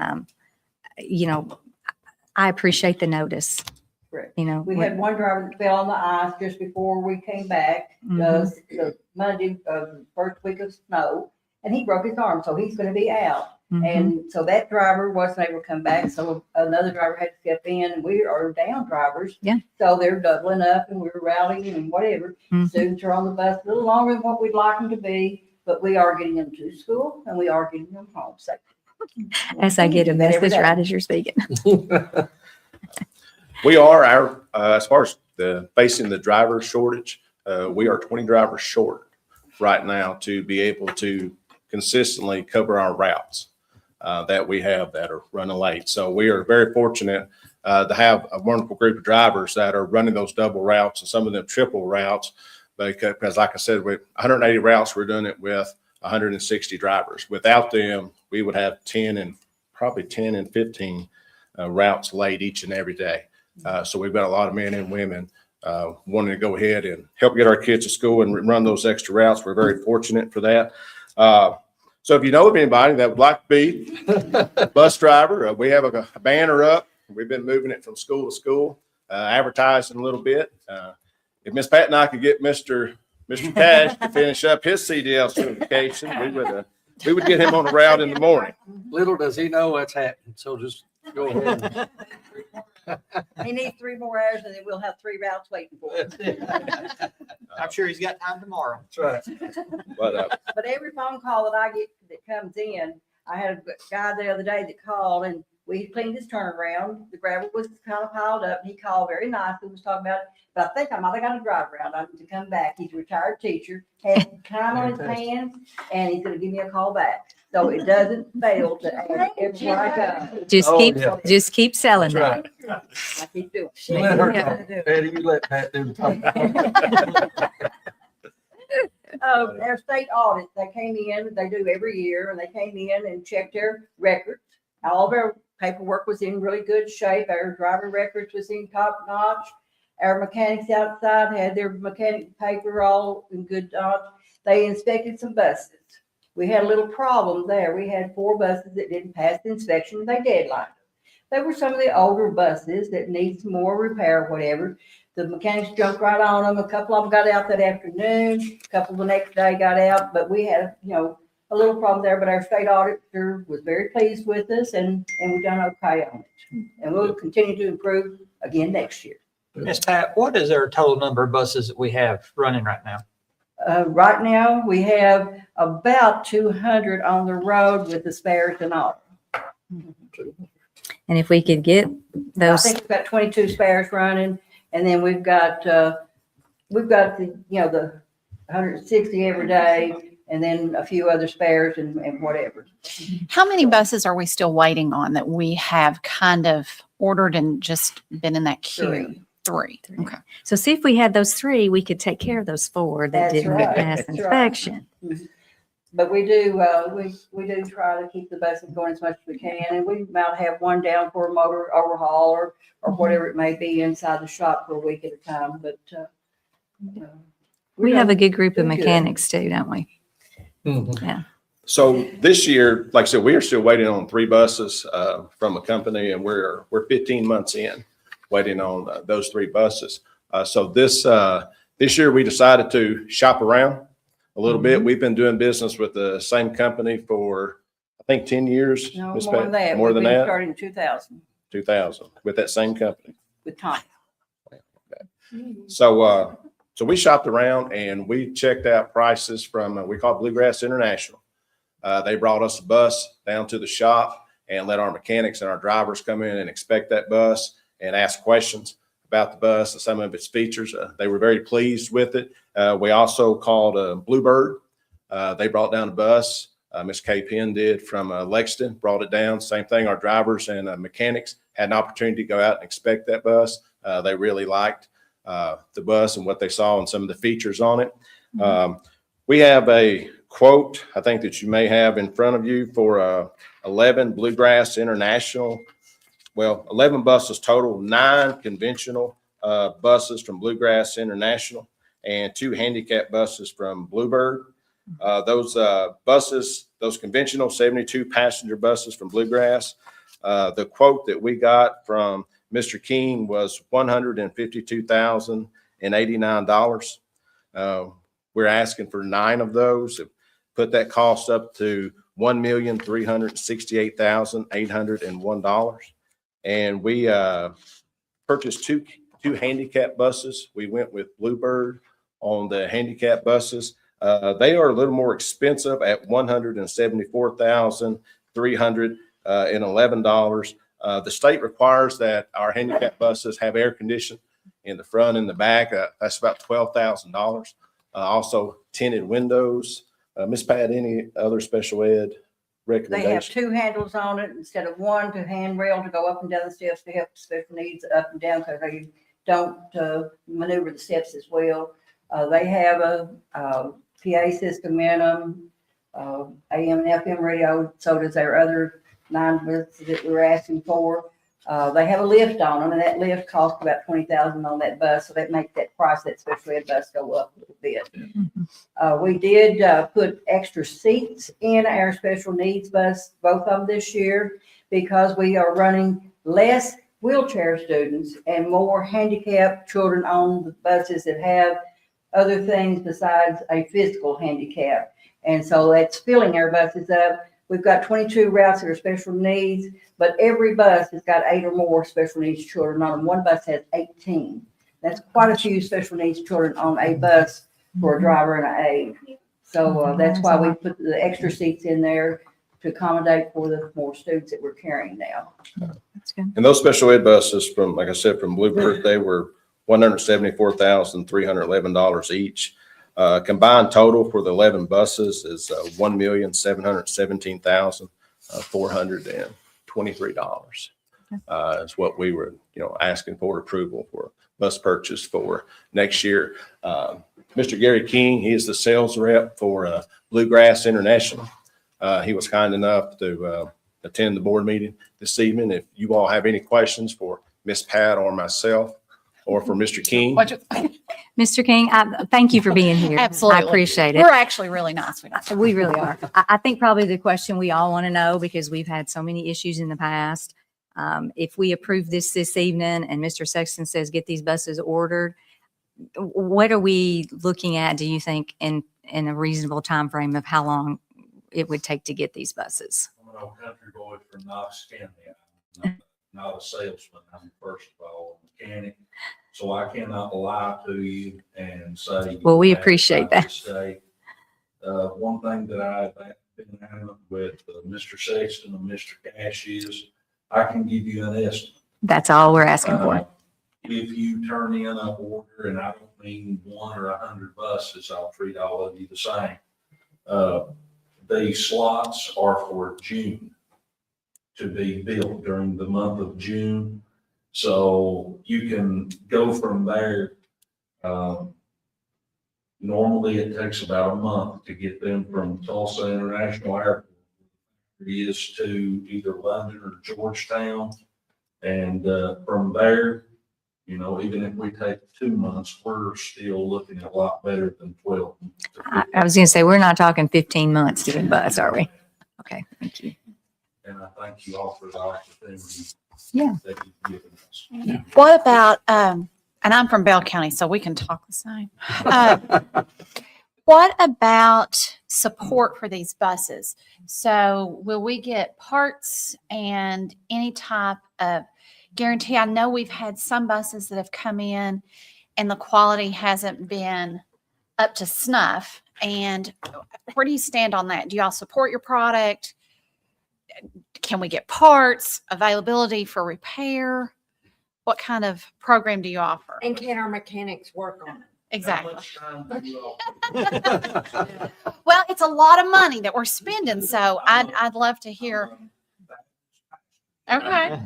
I appreciate the notice. Correct. We had one driver that fell on the ice just before we came back, the Monday, first week of snow, and he broke his arm, so he's going to be out. And so that driver wasn't able to come back, so another driver had to step in, and we are down drivers. Yeah. So they're doubling up, and we're rallying and whatever. Students are on the bus a little longer than what we'd like them to be, but we are getting them to school, and we are getting them home safely. As I get a message right as you're speaking. We are as far as facing the driver shortage, we are 20 drivers short right now to be able to consistently cover our routes that we have that are running late. So we are very fortunate to have a wonderful group of drivers that are running those double routes and some of them triple routes. Because like I said, with 180 routes, we're doing it with 160 drivers. Without them, we would have probably 10 and 15 routes late each and every day. So we've got a lot of men and women wanting to go ahead and help get our kids to school and run those extra routes. We're very fortunate for that. So if you know of anybody that would like to be a bus driver, we have a banner up. We've been moving it from school to school, advertising a little bit. If Miss Pat and I could get Mr. Cash to finish up his CDL certification, we would get him on the route in the morning. Little does he know what's happening. So just Go ahead. He needs 3 more hours and then we'll have 3 routes waiting for him. I'm sure he's got time tomorrow. That's right. But every phone call that I get that comes in, I had a guy the other day that called and we cleaned his turnaround. The gravel was kind of piled up. He called very nicely, was talking about it. But I think I might have got a drive around. I'm to come back. He's a retired teacher, has time on his hands, and he's going to give me a call back. So it doesn't fail to ask everywhere I go. Just keep selling That's that. right. I keep doing. You let her talk. Patty, you let Pat do the talking. Their state audit, they came in, they do every year, and they came in and checked their records. All their paperwork was in really good shape. Our driver records was in top notch. Our mechanics outside had their mechanic paper all in good notch. They inspected some buses. We had a little problem there. We had 4 buses that didn't pass the inspection. They deadlined. They were some of the older buses that need some more repair, whatever. The mechanics jumped right on them. A couple of them got out that afternoon. A couple the next day got out, but we had, a little problem there. But our state auditor was very pleased with us, and we've done okay on it. And we'll continue to improve again next year. Miss Pat, what is our total number of buses that we have running right now? Right now, we have about 200 on the road with the spares and all. And if we could get I those, think we've got 22 spares running, and then we've got the 160 every day, and then a few other spares and whatever. How many buses are we still waiting on that we have kind of ordered and just been in that queue? 3. Okay. so see if we had those 3, we could take care of those 4 that That's didn't right. pass That's right. inspection. But we do try to keep the buses going as much as we can, and we might have one down for a motor overhaul or whatever it may be inside the shop for a week at a time. But We have a good group of we're good. mechanics too, don't we? Yeah. So this year, like I said, we are still waiting on 3 buses from a company, and we're 15 months in waiting on those 3 buses. So this year we decided to shop around a little bit. We've been doing business with the same company for, I think, 10 years. no, Ms. more Pat? than that. More We've than been that? starting in 2000 with that same company. with Tom. So we shopped around and we checked out prices from, we call it Bluegrass International. They brought us a bus down to the shop and let our mechanics and our drivers come in and inspect that bus and ask questions about the bus and some of its features. They were very pleased with it. We also called Bluebird. They brought down a bus. Miss Kay Penn did from Lexington, brought it down. Same thing. Our drivers and mechanics had an opportunity to go out and inspect that bus. They really liked the bus and what they saw and some of the features on it. We have a quote, I think, that you may have in front of you for 11 Bluegrass International. Well, 11 buses total, 9 conventional buses from Bluegrass International and 2 handicap buses from Bluebird. Those buses, those conventional 72 passenger buses from Bluegrass, the quote that we got from Mr. King was $152,089. We're asking for 9 of those, put that cost up to $1,368,801. And we purchased two handicap buses. We went with Bluebird on the handicap buses. They are a little more expensive at $174,311. The state requires that our handicap buses have air conditioning in the front and the back. That's about $12,000. Also tinted windows. Ms. Pat, any other special ed They have recommendations? 2 handles on it instead of 1 to handrail to go up and down the steps to help special needs up and down because they don't maneuver the steps as well. They have a PA system in them, AM and FM radio. So does our other 9 buses that we're asking for. They have a lift on them, and that lift costs about $20,000 on that bus, so that makes that price of that special ed bus go up a little bit. We did put extra seats in our special needs bus, both of them this year, because we are running less wheelchair students and more handicapped children on the buses that have other things besides a physical handicap. And so that's filling our buses up We've got 22 routes that are special needs, but every bus has got 8 or more special needs children. Not one bus has 18. That's quite a few special needs children on a bus for a driver and an aide. So that's why we put the extra seats in there to accommodate for the more students that we're carrying now. That's good. And those special ed buses from, like I said, from Bluebird, they were $174,311 each. Combined total for the 11 buses is $1,717,423. Is what we were, asking for approval for bus purchase for next year. Mr. Gary King, he is the sales rep for Bluegrass International. He was kind enough to attend the board meeting this evening. If you all have any questions for Miss Pat or myself or for Mr. King. Mr. King, thank you for being here. Absolutely. I appreciate it. We're actually really nice. We really are. I think probably the question we all want to know, because we've had so many issues in the past, if we approve this evening and Mr. Sexton says get these buses ordered, what are we looking at, do you think, in a reasonable time frame of how long it would take to get these buses? I'm an old country boy from Knox County. I'm not a salesman. I'm first of all a mechanic. So I cannot lie to you and say. Well, we appreciate that. One thing that I've been adamant with Mr. Sexton and Mr. Cash is I can give you an estimate. That's all we're asking for. If you turn in an order, and I don't mean 1 or 100 buses, I'll treat all of you the same. The slots are for June to be built during the month of June. So you can go from there. Normally it takes about a month to get them from Tulsa International Airport is to either London or Georgetown. And from there, even if we take 2 months, we're still looking at a lot better than 12. I was going to say, we're not talking 15 months to get bus, are we? Okay, thank you. And I thank you all for the opportunity. Yeah. That you've given us. What about, and I'm from Bell County, so we can talk the same. What about support for these buses? So will we get parts and any type of guarantee? I know we've had some buses that have come in and the quality hasn't been up to snuff. And where do you stand on that? Do y'all support your product? Can we get parts, availability for repair? What kind of program do you offer? And can our mechanics work on it? Exactly. Well, it's a lot of money that we're spending, so I'd love to hear. Okay.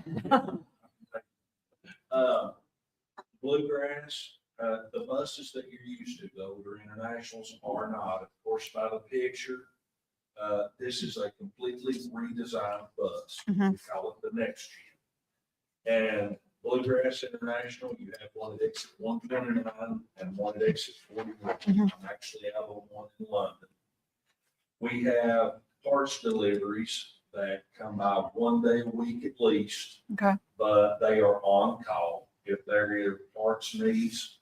Bluegrass, the buses that you're used to, though, the internationals are not, of course, by the picture. This is a completely redesigned bus. Mhm. We call it the next gen. And Bluegrass International, you have one at exit 129 and one at exit 41. Mhm. I'm actually out on one in London. We have parts deliveries that come by 1 day a week at least, Okay. but they are on call if there are parts needs.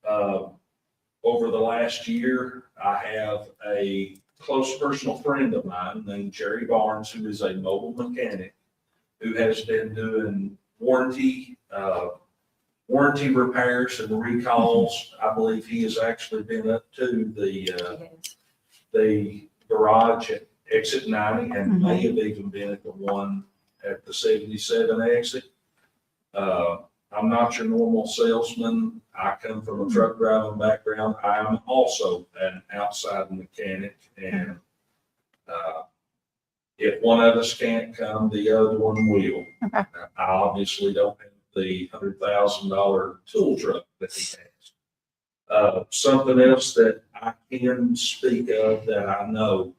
Over the last year, I have a close personal friend of mine named Jerry Barnes, who is a mobile mechanic, who has been doing warranty repairs and recalls. I believe he has actually been up to the garage at exit 90 and may have even been at the one at the 77 exit. I'm not your normal salesman. I come from a truck driving background. I am also an outside mechanic, and if one of us can't come, the other one will. Okay. I obviously don't have the $100,000 tool truck that he has. Something else that I can speak of that I know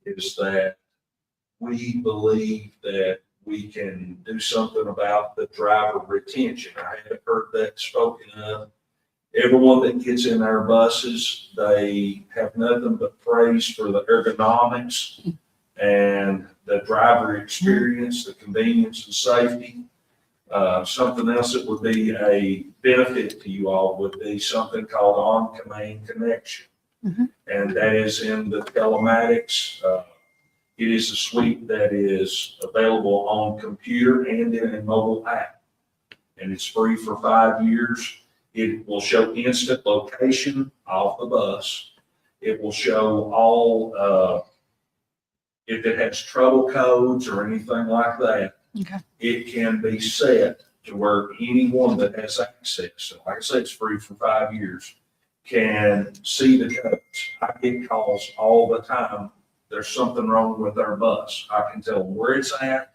is that we believe that we can do something about the driver retention. I haven't heard that spoken of. Everyone that gets in our buses, they have nothing but praise for the ergonomics and the driver experience, the convenience and safety. Something else that would be a benefit to you all would be something called on-command connection. Mhm. And that is in the telematics. It is a suite that is available on computer and in a mobile app. And it's free for 5 years. It will show instant location of the bus. It will show all, if it has trouble codes or anything like that, Okay. it can be set to where anyone that has access, so like I said, it's free for 5 years, can see the codes. I get calls all the time. There's something wrong with our bus. I can tell them where it's at,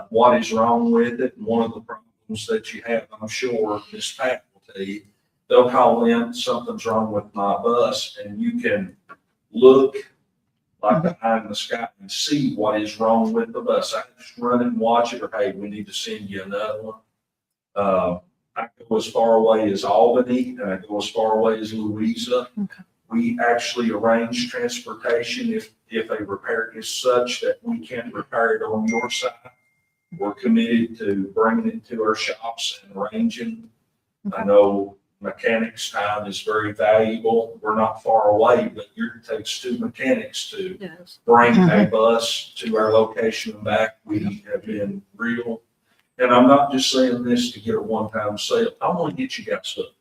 what is wrong with it. And one of the problems that you have, I'm sure Ms. Pat will tell you, they'll call in, something's wrong with my bus, and you can look like the eye in the sky and see what is wrong with the bus. I can just run and watch it, or hey, we need to send you another one. I go as far away as Albany, and I go as far away as Louisa. Okay. We actually arrange transportation if a repair is such that we can't repair it on your side. We're committed to bringing it to our shops and arranging. I know mechanics' time is very valuable. We're not far away, but it takes 2 mechanics to bring a bus to our location and back. We have been real. And I'm not just saying this to get a one-time sale. I want to get you guys hooked.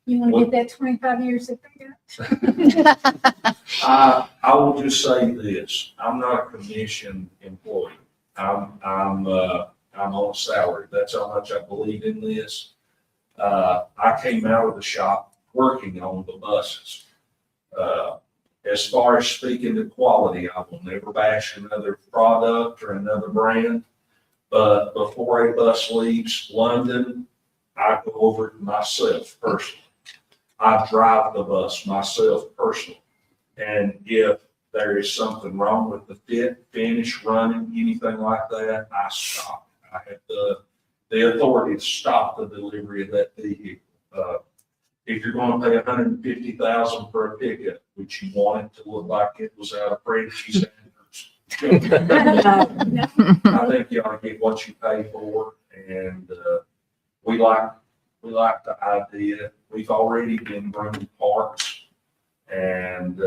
You want to get that 25 years that they got? I will just say this, I'm not a commission employee. I'm on a salary. That's how much I believe in this. I came out of the shop working on the buses. As far as speaking to quality, I will never bash another product or another brand. But before a bus leaves London, I go over it myself personally. I drive the bus myself personally. And if there is something wrong with the fit, finish, running, anything like that, I stop. I have the authority to stop the delivery of that vehicle. If you're going to pay $150,000 for a pickup, which you want it to look like it was out of Prentice standards, I think you ought to get what you pay for. And we like the idea. We've already been bringing parts, and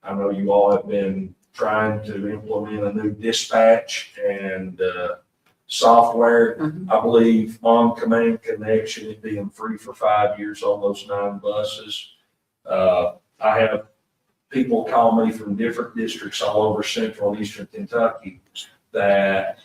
I know you all have been trying to implement a new dispatch and software. I believe on command connection, it being free for 5 years on those 9 buses. I have people call me from different districts all over central and eastern Kentucky that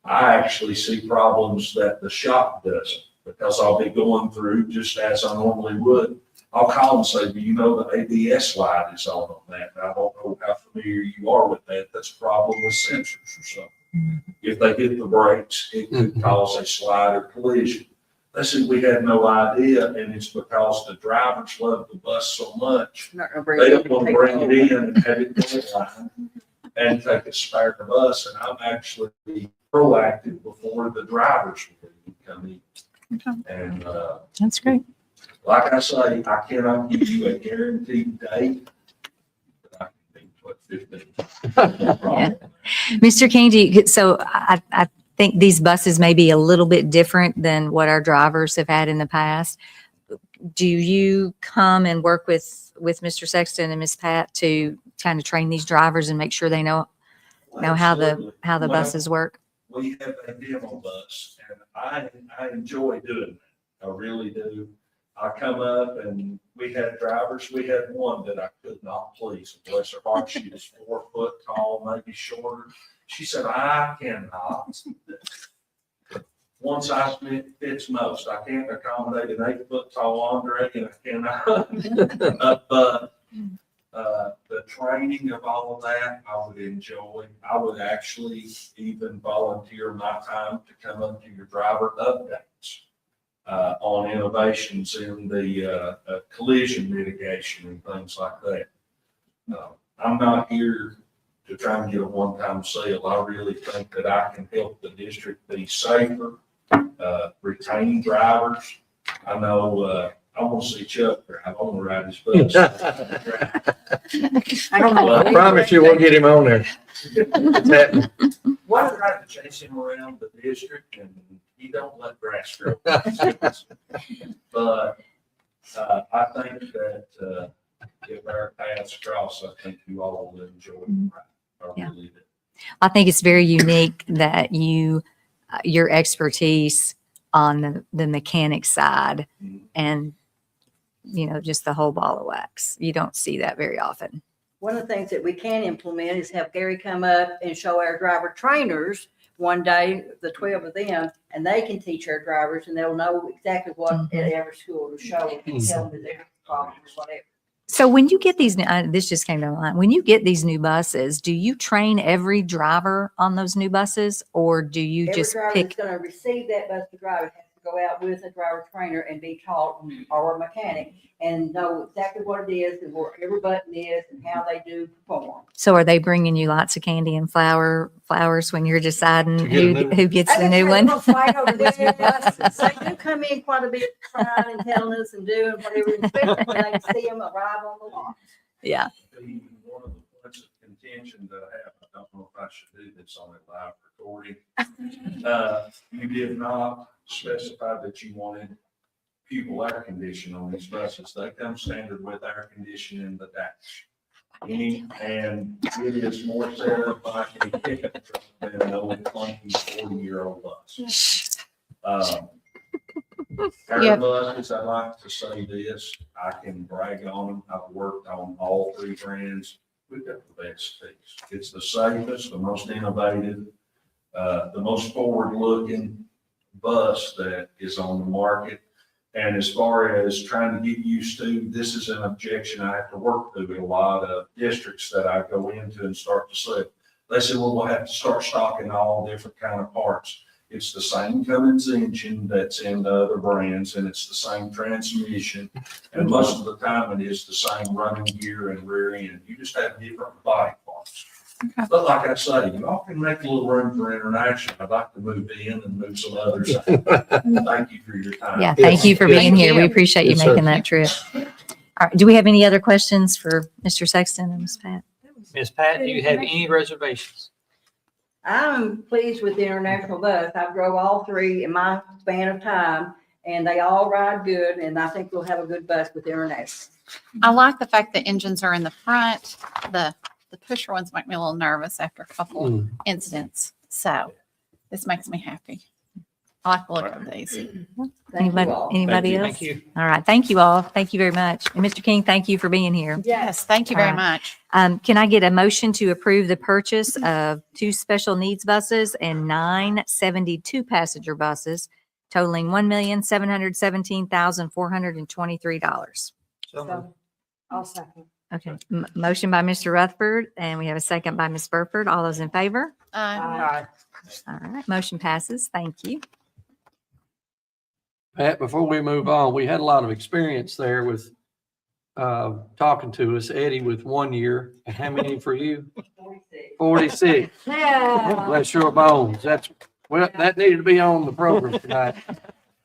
I actually see problems that the shop doesn't, because I'll be going through just as I normally would. I'll call and say, do you know the ABS light is on that? And I don't know how familiar you are with that. That's a problem with sensors or something. If they hit the brakes, it could cause a slide or collision. They said we had no idea, and it's because the drivers love the bus so much. They don't want to bring it in and have it go line and take a spare bus. And I'm actually proactive before the drivers will come in. And That's great. like I say, I cannot give you a guaranteed date, but I can think what 15. Mr. King, so I think these buses may be a little bit different than what our drivers have had in the past. Do you come and work with Mr. Sexton and Miss Pat to kind of train these drivers and make sure they know how the buses work? We have a demo bus, and I enjoy doing that. I really do. I come up and we had drivers. We had one that I could not please. Bless her heart, she was 4 foot tall, maybe shorter. She said, I cannot. One size fits most. I can't accommodate an 8 foot tall Andre, and I cannot. But the training of all of that, I would enjoy. I would actually even volunteer my time to come up to your driver updates on innovations in the collision mitigation and things like that. I'm not here to try and get a one-time sale. I really think that I can help the district be safer, retain drivers. I know I want to see Chuck drive. I want to ride his bus. I don't know. I promise you we'll get him on there. It's happening. Why did I have to chase him around the district, and he don't let grass grow? But I think that if our paths cross, I think you all will enjoy it. I Yeah. believe it. I think it's very unique that your expertise on the mechanic side and, just the whole ball of wax. You don't see that very often. One of the things that we can implement is have Gary come up and show our driver trainers one day, the 12 of them, and they can teach our drivers and they'll know exactly what at every school to show and tell them their problems, whatever. So when you get these, this just came to mind, when you get these new buses, do you train every driver on those new buses, or do you Every just driver pick? that's going to receive that bus to drive it has to go out with a driver trainer and be taught, or a mechanic, and know exactly what it is and where every button is and how they do perform. So are they bringing you lots of candy and flowers when you're deciding To get a new who gets the new one? Fight over these new buses. They do come in quite a bit, crying and telling us and doing whatever, especially when they see them arrive on the lot. Yeah. One of the points of contention that I have, I don't know if I should do this on a live recording. You did not specify that you wanted pupil air conditioning on these buses. They come standard with air conditioning in the dash. And it is more set up like a pickup truck than an old clunky 40-year-old bus. Our buses, I like to say this, I can brag on them. I've worked on all three brands. We've got the best seats. It's the safest, the most innovative, the most forward-looking bus that is on the market. And as far as trying to get used to, this is an objection I have to work through in a lot of districts that I go into and start to say, they say, well, we'll have to start stocking all different kind of parts. It's the same Cummins engine that's in the other brands, and it's the same transmission. And most of the time it is the same running gear and rear end. You just have different body parts. Okay. But like I say, you all can make a little room for international. I'd like to move in and move some others. Thank you for your time. Yeah, thank you for being here. We appreciate you Yes, sir. making that trip. All right, do we have any other questions for Mr. Sexton and Ms. Pat? Ms. Pat, do you have any reservations? I'm pleased with the international bus. I've drove all three in my span of time, and they all ride good, and I think we'll have a good bus with international. I like the fact that engines are in the front. The pusher ones make me a little nervous after a couple incidents. So this makes me happy. I like the look of these. Anybody else? Thank you. All right, thank you all. Thank you very much. And Mr. King, thank you for being here. Yes, thank you All very right. much. Can I get a motion to approve the purchase of 2 special needs buses and 9 72 passenger buses totaling $1,717,423? So, I'll second. Okay, motion by Mr. Rutherford, and we have a second by Ms. Burford. All those in favor? Aye. All right, motion passes. Thank you. Pat, before we move on, we had a lot of experience there with talking to us. Eddie with 1 year. And how many for you? 46. Yeah. Bless your bones. That needed to be on the program tonight.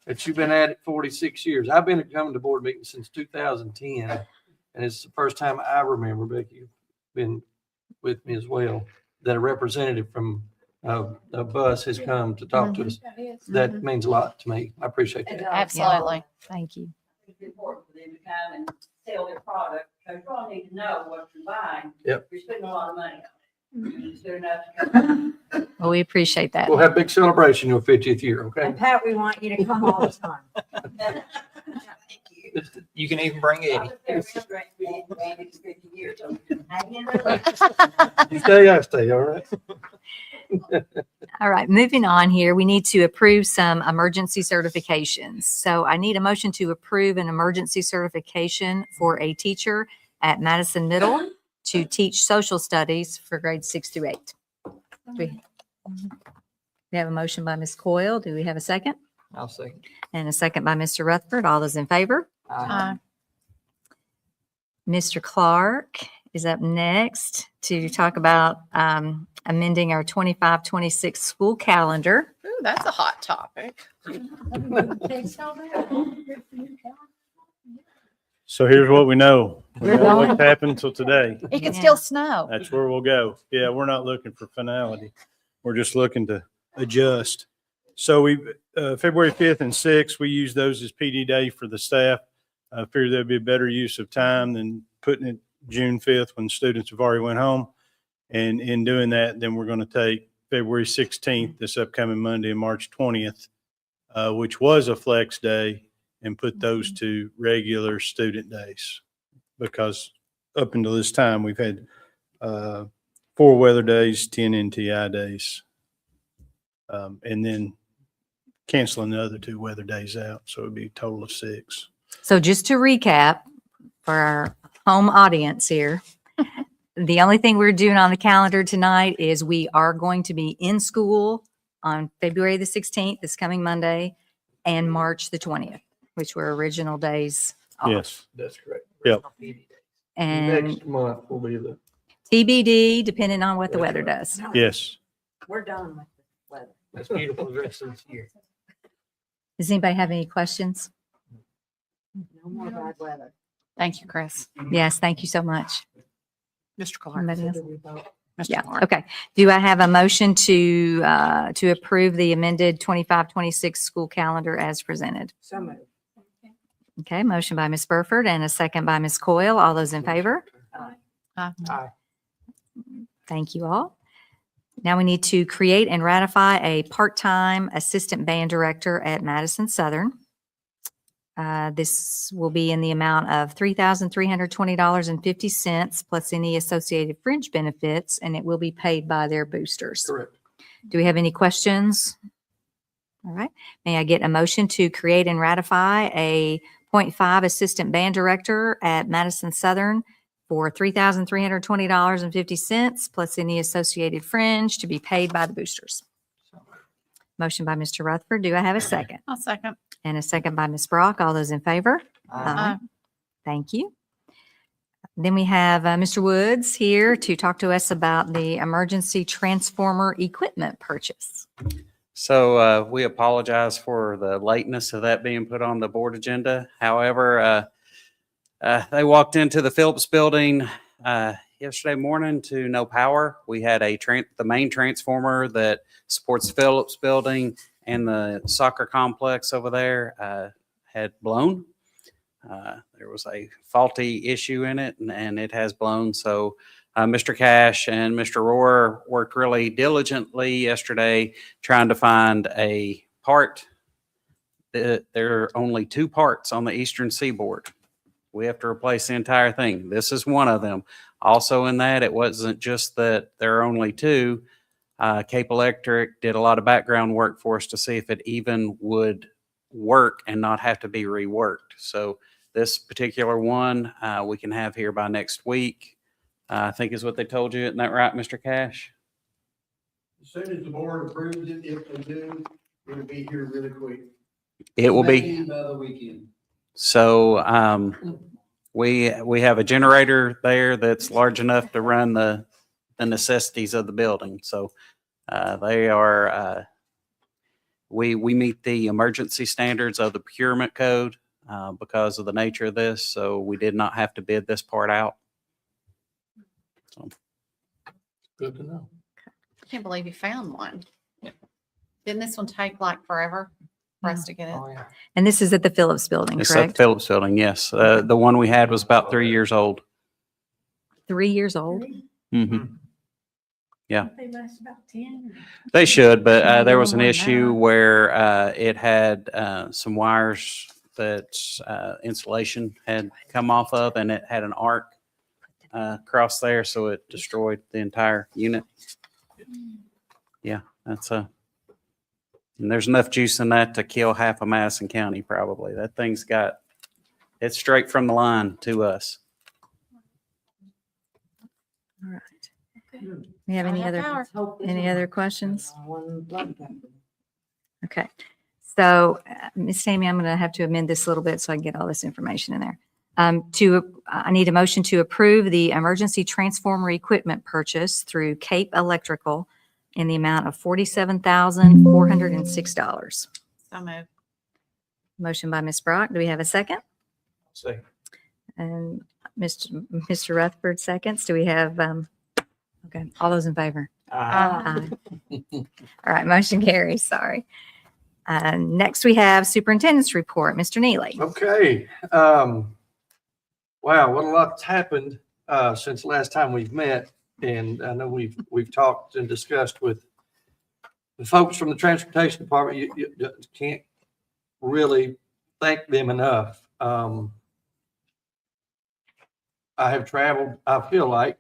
But you've been at it 46 years. I've been coming to board meetings since 2010. And it's the first time I remember, Becky, you've been with me as well, that a representative from a bus has come to talk to us. That means a lot to me. I appreciate that. Absolutely. Thank you. It's important for them to come and sell their product, because you all need to know what you're buying. Yep. You're spending a lot of money on it. It's good enough to come. Well, we appreciate that. We'll have a big celebration your 50th year, okay? And Pat, we want you to come all the time. You can even bring Eddie. You stay, I stay, all right? All right, moving on here, we need to approve some emergency certifications. So I need a motion to approve an emergency certification for a teacher at Madison Middle to teach social studies for grades 6 through 8. We have a motion by Ms. Coyle. Do we have a second? I'll second. And a second by Mr. Rutherford. All those in favor? Aye. Mr. Clark is up next to talk about amending our 25-26 school calendar. Ooh, that's a hot topic. So here's what we know. We We're know going. what's happened till today. It could still snow. That's where we'll go. Yeah, we're not looking for finality. We're just looking to adjust. So we, February 5th and 6th, we use those as PD day for the staff. I figured that'd be a better use of time than putting it June 5th when students have already went home. And in doing that, then we're going to take February 16th, this upcoming Monday, and March 20th, which was a flex day, and put those to regular student days. Because up until this time, we've had 4 weather days, 10 NTI days, and then canceling the other 2 weather days out. So it'd be a total of 6. So just to recap for our home audience here, the only thing we're doing on the calendar tonight is we are going to be in school on February the 16th, this coming Monday, and March the 20th, which were original days off. Yes. That's correct. Yep. And Next month will be the. TBD, depending on what the weather That's does. Yes. We're done with the weather. That's beautiful the rest of this year. Does anybody have any questions? No more bad weather. Thank you, Chris. Yes, thank you so much. Mr. Clark. Anybody else? Mr. Yeah, Clark. okay. Do I have a motion to approve the amended 25-26 school calendar as presented? So moved. Okay, motion by Ms. Burford and a second by Ms. Coyle. All those in favor? Aye. Thank you all. Now we need to create and ratify a part-time assistant band director at Madison Southern. This will be in the amount of $3,320.50 plus any associated fringe benefits, and it will be paid by their boosters. Correct. Do we have any questions? All right. May I get a motion to create and ratify a .5 assistant band director at Madison Southern for $3,320.50 plus any associated fringe to be paid by the boosters? Motion by Mr. Rutherford. Do I have a second? I'll second. And a second by Ms. Brock. All those in favor? Aye. Thank you. Then we have Mr. Woods here to talk to us about the emergency transformer equipment purchase. So we apologize for the lateness of that being put on the board agenda. However, they walked into the Phillips building yesterday morning to no power. We had the main transformer that supports the Phillips building and the soccer complex over there had blown. There was a faulty issue in it, and it has blown. So Mr. Cash and Mr. Rohr worked really diligently yesterday trying to find a part. There are only 2 parts on the eastern seaboard. We have to replace the entire thing. This is one of them. Also in that, it wasn't just that there are only 2. Cape Electric did a lot of background work for us to see if it even would work and not have to be reworked. So this particular one we can have here by next week, I think is what they told you. Isn't that right, Mr. Cash? As soon as the board approves it, if they do, it'll be here really quick. It will be. Maybe by the weekend. So we have a generator there that's large enough to run the necessities of the building. So they are we meet the emergency standards of the procurement code because of the nature of this. So we did not have to bid this part out. So. Good to know. I can't believe you found one. Didn't this one take like forever for us to get it? Oh, yeah. And this is at the Phillips building, It's at the correct? Phillips building, yes. The one we had was about 3 years old. 3 years old. Mm-hmm. Yeah. They last about 10. They should, but Maybe there a was an little more than issue that. where it had some wires that insulation had come off of, and it had an arc across there, so it destroyed the entire unit. Yeah, and there's enough juice in that to kill half of Madison County, probably. That thing's it's straight from the line to us. All right. We have any other questions? Okay. So, Ms. Tammy, I'm going to have to amend this a little bit so I can get all this information in there. I need a motion to approve the emergency transformer equipment purchase through Cape Electrical in the amount of $47,406. So moved. Motion by Ms. Brock. Do we have a second? Second. And Mr. Rutherford seconds. Do we have, okay, all those in favor? Aye. All right, motion carries. Sorry. Next, we have superintendent's report. Mr. Neely. Okay. Wow, what a lot's happened since the last time we've met. And I know we've talked and discussed with the folks from the transportation department. You can't really thank them enough. I have traveled, I feel like,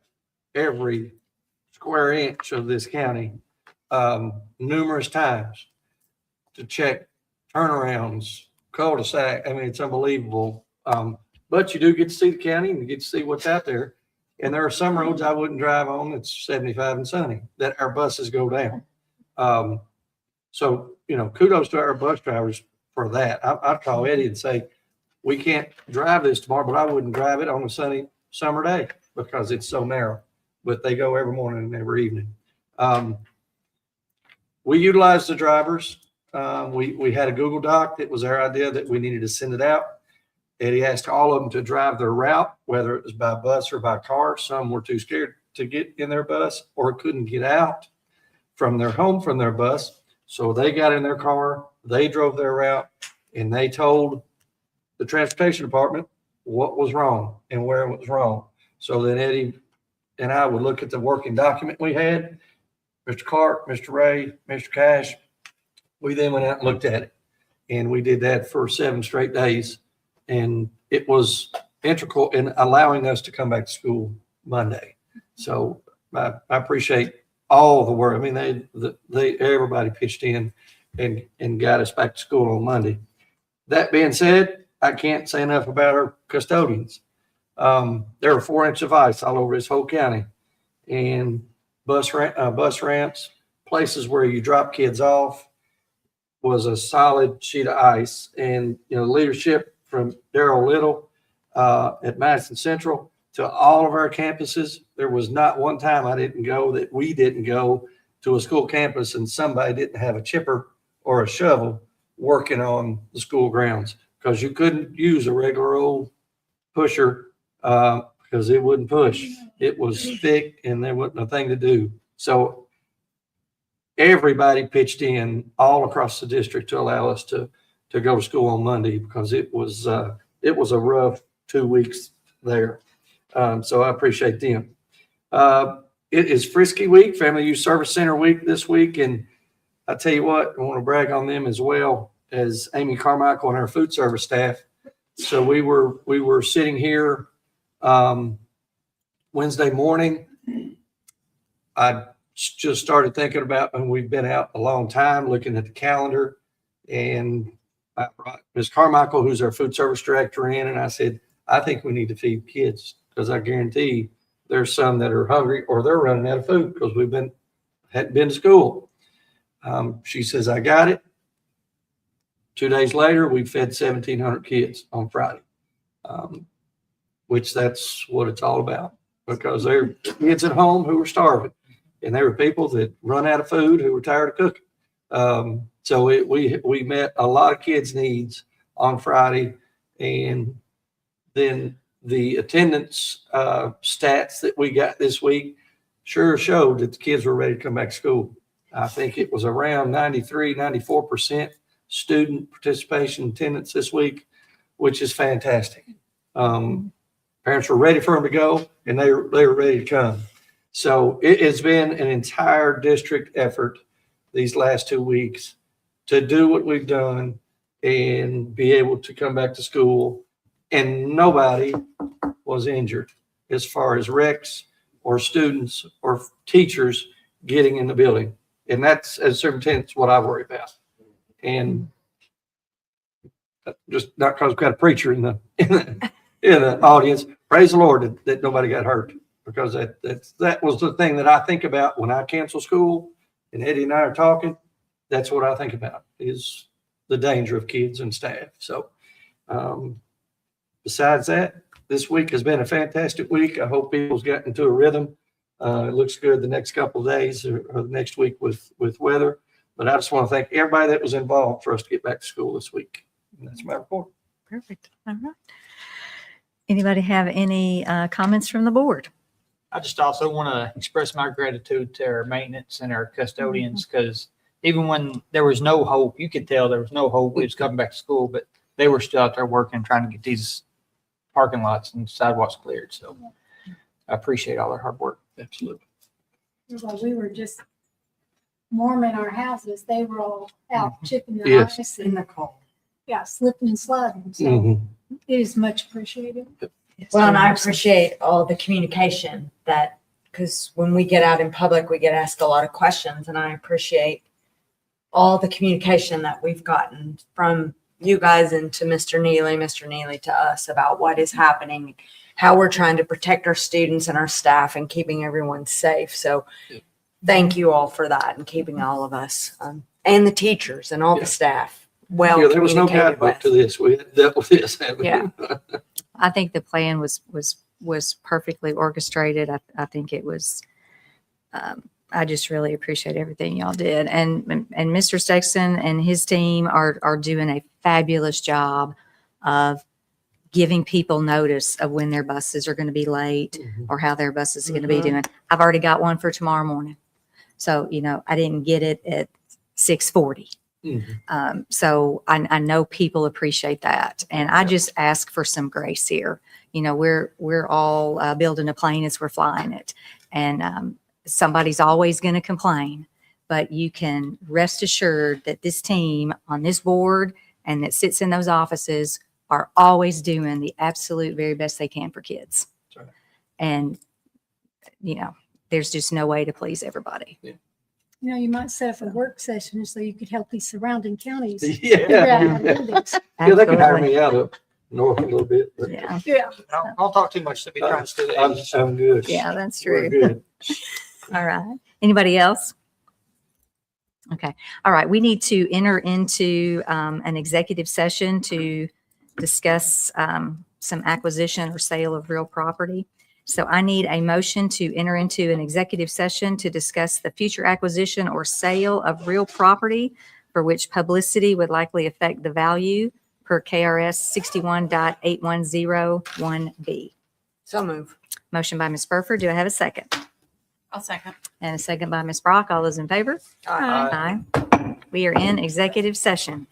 every square inch of this county numerous times to check turnarounds, cul-de-sac. I mean, it's unbelievable. But you do get to see the county and you get to see what's out there. And there are some roads I wouldn't drive on. It's 75 and sunny that our buses go down. So, kudos to our bus drivers for that. I'd call Eddie and say, we can't drive this tomorrow, but I wouldn't drive it on a sunny summer day because it's so narrow. But they go every morning and every evening. We utilize the drivers. We had a Google Doc that was our idea that we needed to send it out. Eddie asked all of them to drive their route, whether it was by bus or by car. Some were too scared to get in their bus or couldn't get out from their home from their bus. So they got in their car, they drove their route, and they told the transportation department what was wrong and where it was wrong. So then Eddie and I would look at the working document we had, Mr. Clark, Mr. Ray, Mr. Cash. We then went out and looked at it, and we did that for 7 straight days. And it was integral in allowing us to come back to school Monday. So I appreciate all the work. I mean, everybody pitched in and got us back to school on Monday. That being said, I can't say enough about our custodians. There were 4 inches of ice all over this whole county, and bus ramps, places where you drop kids off, was a solid sheet of ice. And leadership from Daryl Little at Madison Central to all of our campuses, there was not one time we didn't go to a school campus and somebody didn't have a chipper or a shovel working on the school grounds, because you couldn't use a regular old pusher because it wouldn't push. It was thick and there wasn't a thing to do. So everybody pitched in all across the district to allow us to go to school on Monday, because it was a rough 2 weeks there. So I appreciate them. It is Frisky Week, Family Youth Service Center Week this week. And I tell you what, I want to brag on them as well as Amy Carmichael and our food service staff. So we were sitting here Wednesday morning. I just started thinking about, and we've been out a long time looking at the calendar, and I brought Ms. Carmichael, who's our food service director, in, and I said, I think we need to feed kids, because I guarantee there's some that are hungry or they're running out of food because hadn't been to school. She says, I got it. 2 days later, we fed 1,700 kids on Friday, which that's what it's all about, because they're kids at home who were starving, and there were people that run out of food who were tired of cooking. So we met a lot of kids' needs on Friday, and then the attendance stats that we got this week sure showed that the kids were ready to come back to school. I think it was around 94% student participation attendance this week, which is fantastic. Parents were ready for them to go, and they were ready to come. So it has been an entire district effort these last 2 weeks to do what we've done and be able to come back to school, and nobody was injured as far as wrecks or students or teachers getting in the building. And that's, as superintendent, what I worry about. And just not because we've got a preacher in the audience, praise the Lord that nobody got hurt, because that was the thing that I think about when I cancel school and Eddie and I are talking. That's what I think about, is the danger of kids and staff. So besides that, this week has been a fantastic week. I hope people's gotten into a rhythm. It looks good the next couple of days or the next week with weather. But I just want to thank everybody that was involved for us to get back to school this week. And that's my report. Perfect. All right. Anybody have any comments from the board? I just also want to express my gratitude to our maintenance and our custodians, because even when there was no hope, you could tell there was no hope. It was coming back to school, but they were still out there working, trying to get these parking lots and sidewalks cleared. So I appreciate all their hard work. Absolutely. While we were just warming our houses, they were all out chipping the Yes. ice In the and, cold. yeah, slipping and sliding. So Mhm. it is much appreciated. Well, and I appreciate all the communication that, because when we get out in public, we get asked a lot of questions, and I appreciate all the communication that we've gotten from you guys and to Mr. Neely to us about what is happening, how we're trying to protect our students and our staff and keeping everyone safe. So thank you all for that and keeping all of us and the teachers and all the staff well Yeah, there was no communicated guidebook with. to this. We had dealt with this, haven't we? Yeah. I think the plan was perfectly orchestrated. I think it was, I just really appreciate everything y'all did. And Mr. Sexton and his team are doing a fabulous job of giving people notice of when their buses are going to be late or how their buses are going to be doing. I've already got one for tomorrow morning. So, I didn't get it at 6:40. So I know people appreciate that. And I just ask for some grace here. We're all building a plane as we're flying it. And somebody's always going to complain, but you can rest assured that this team on this board and that sits in those offices are always doing the absolute very best they can for kids. That's right. And, there's just no way to please everybody. You might set up a work session so you could help these surrounding counties. Yeah. figure out how to do this. Yeah, they could hire me out up north a little bit. But Yeah. Yeah. Don't talk too much to be trying to steal the edge. I'm good. Yeah, that's We're true. good. All right. Anybody else? Okay. All right. We need to enter into an executive session to discuss some acquisition or sale of real property. So I need a motion to enter into an executive session to discuss the future acquisition or sale of real property for which publicity would likely affect the value per KRS 61.8101B. So move. Motion by Ms. Burford. Do I have a second? I'll second. And a second by Ms. Brock. All those in favor? Aye. Aye. We are in executive session.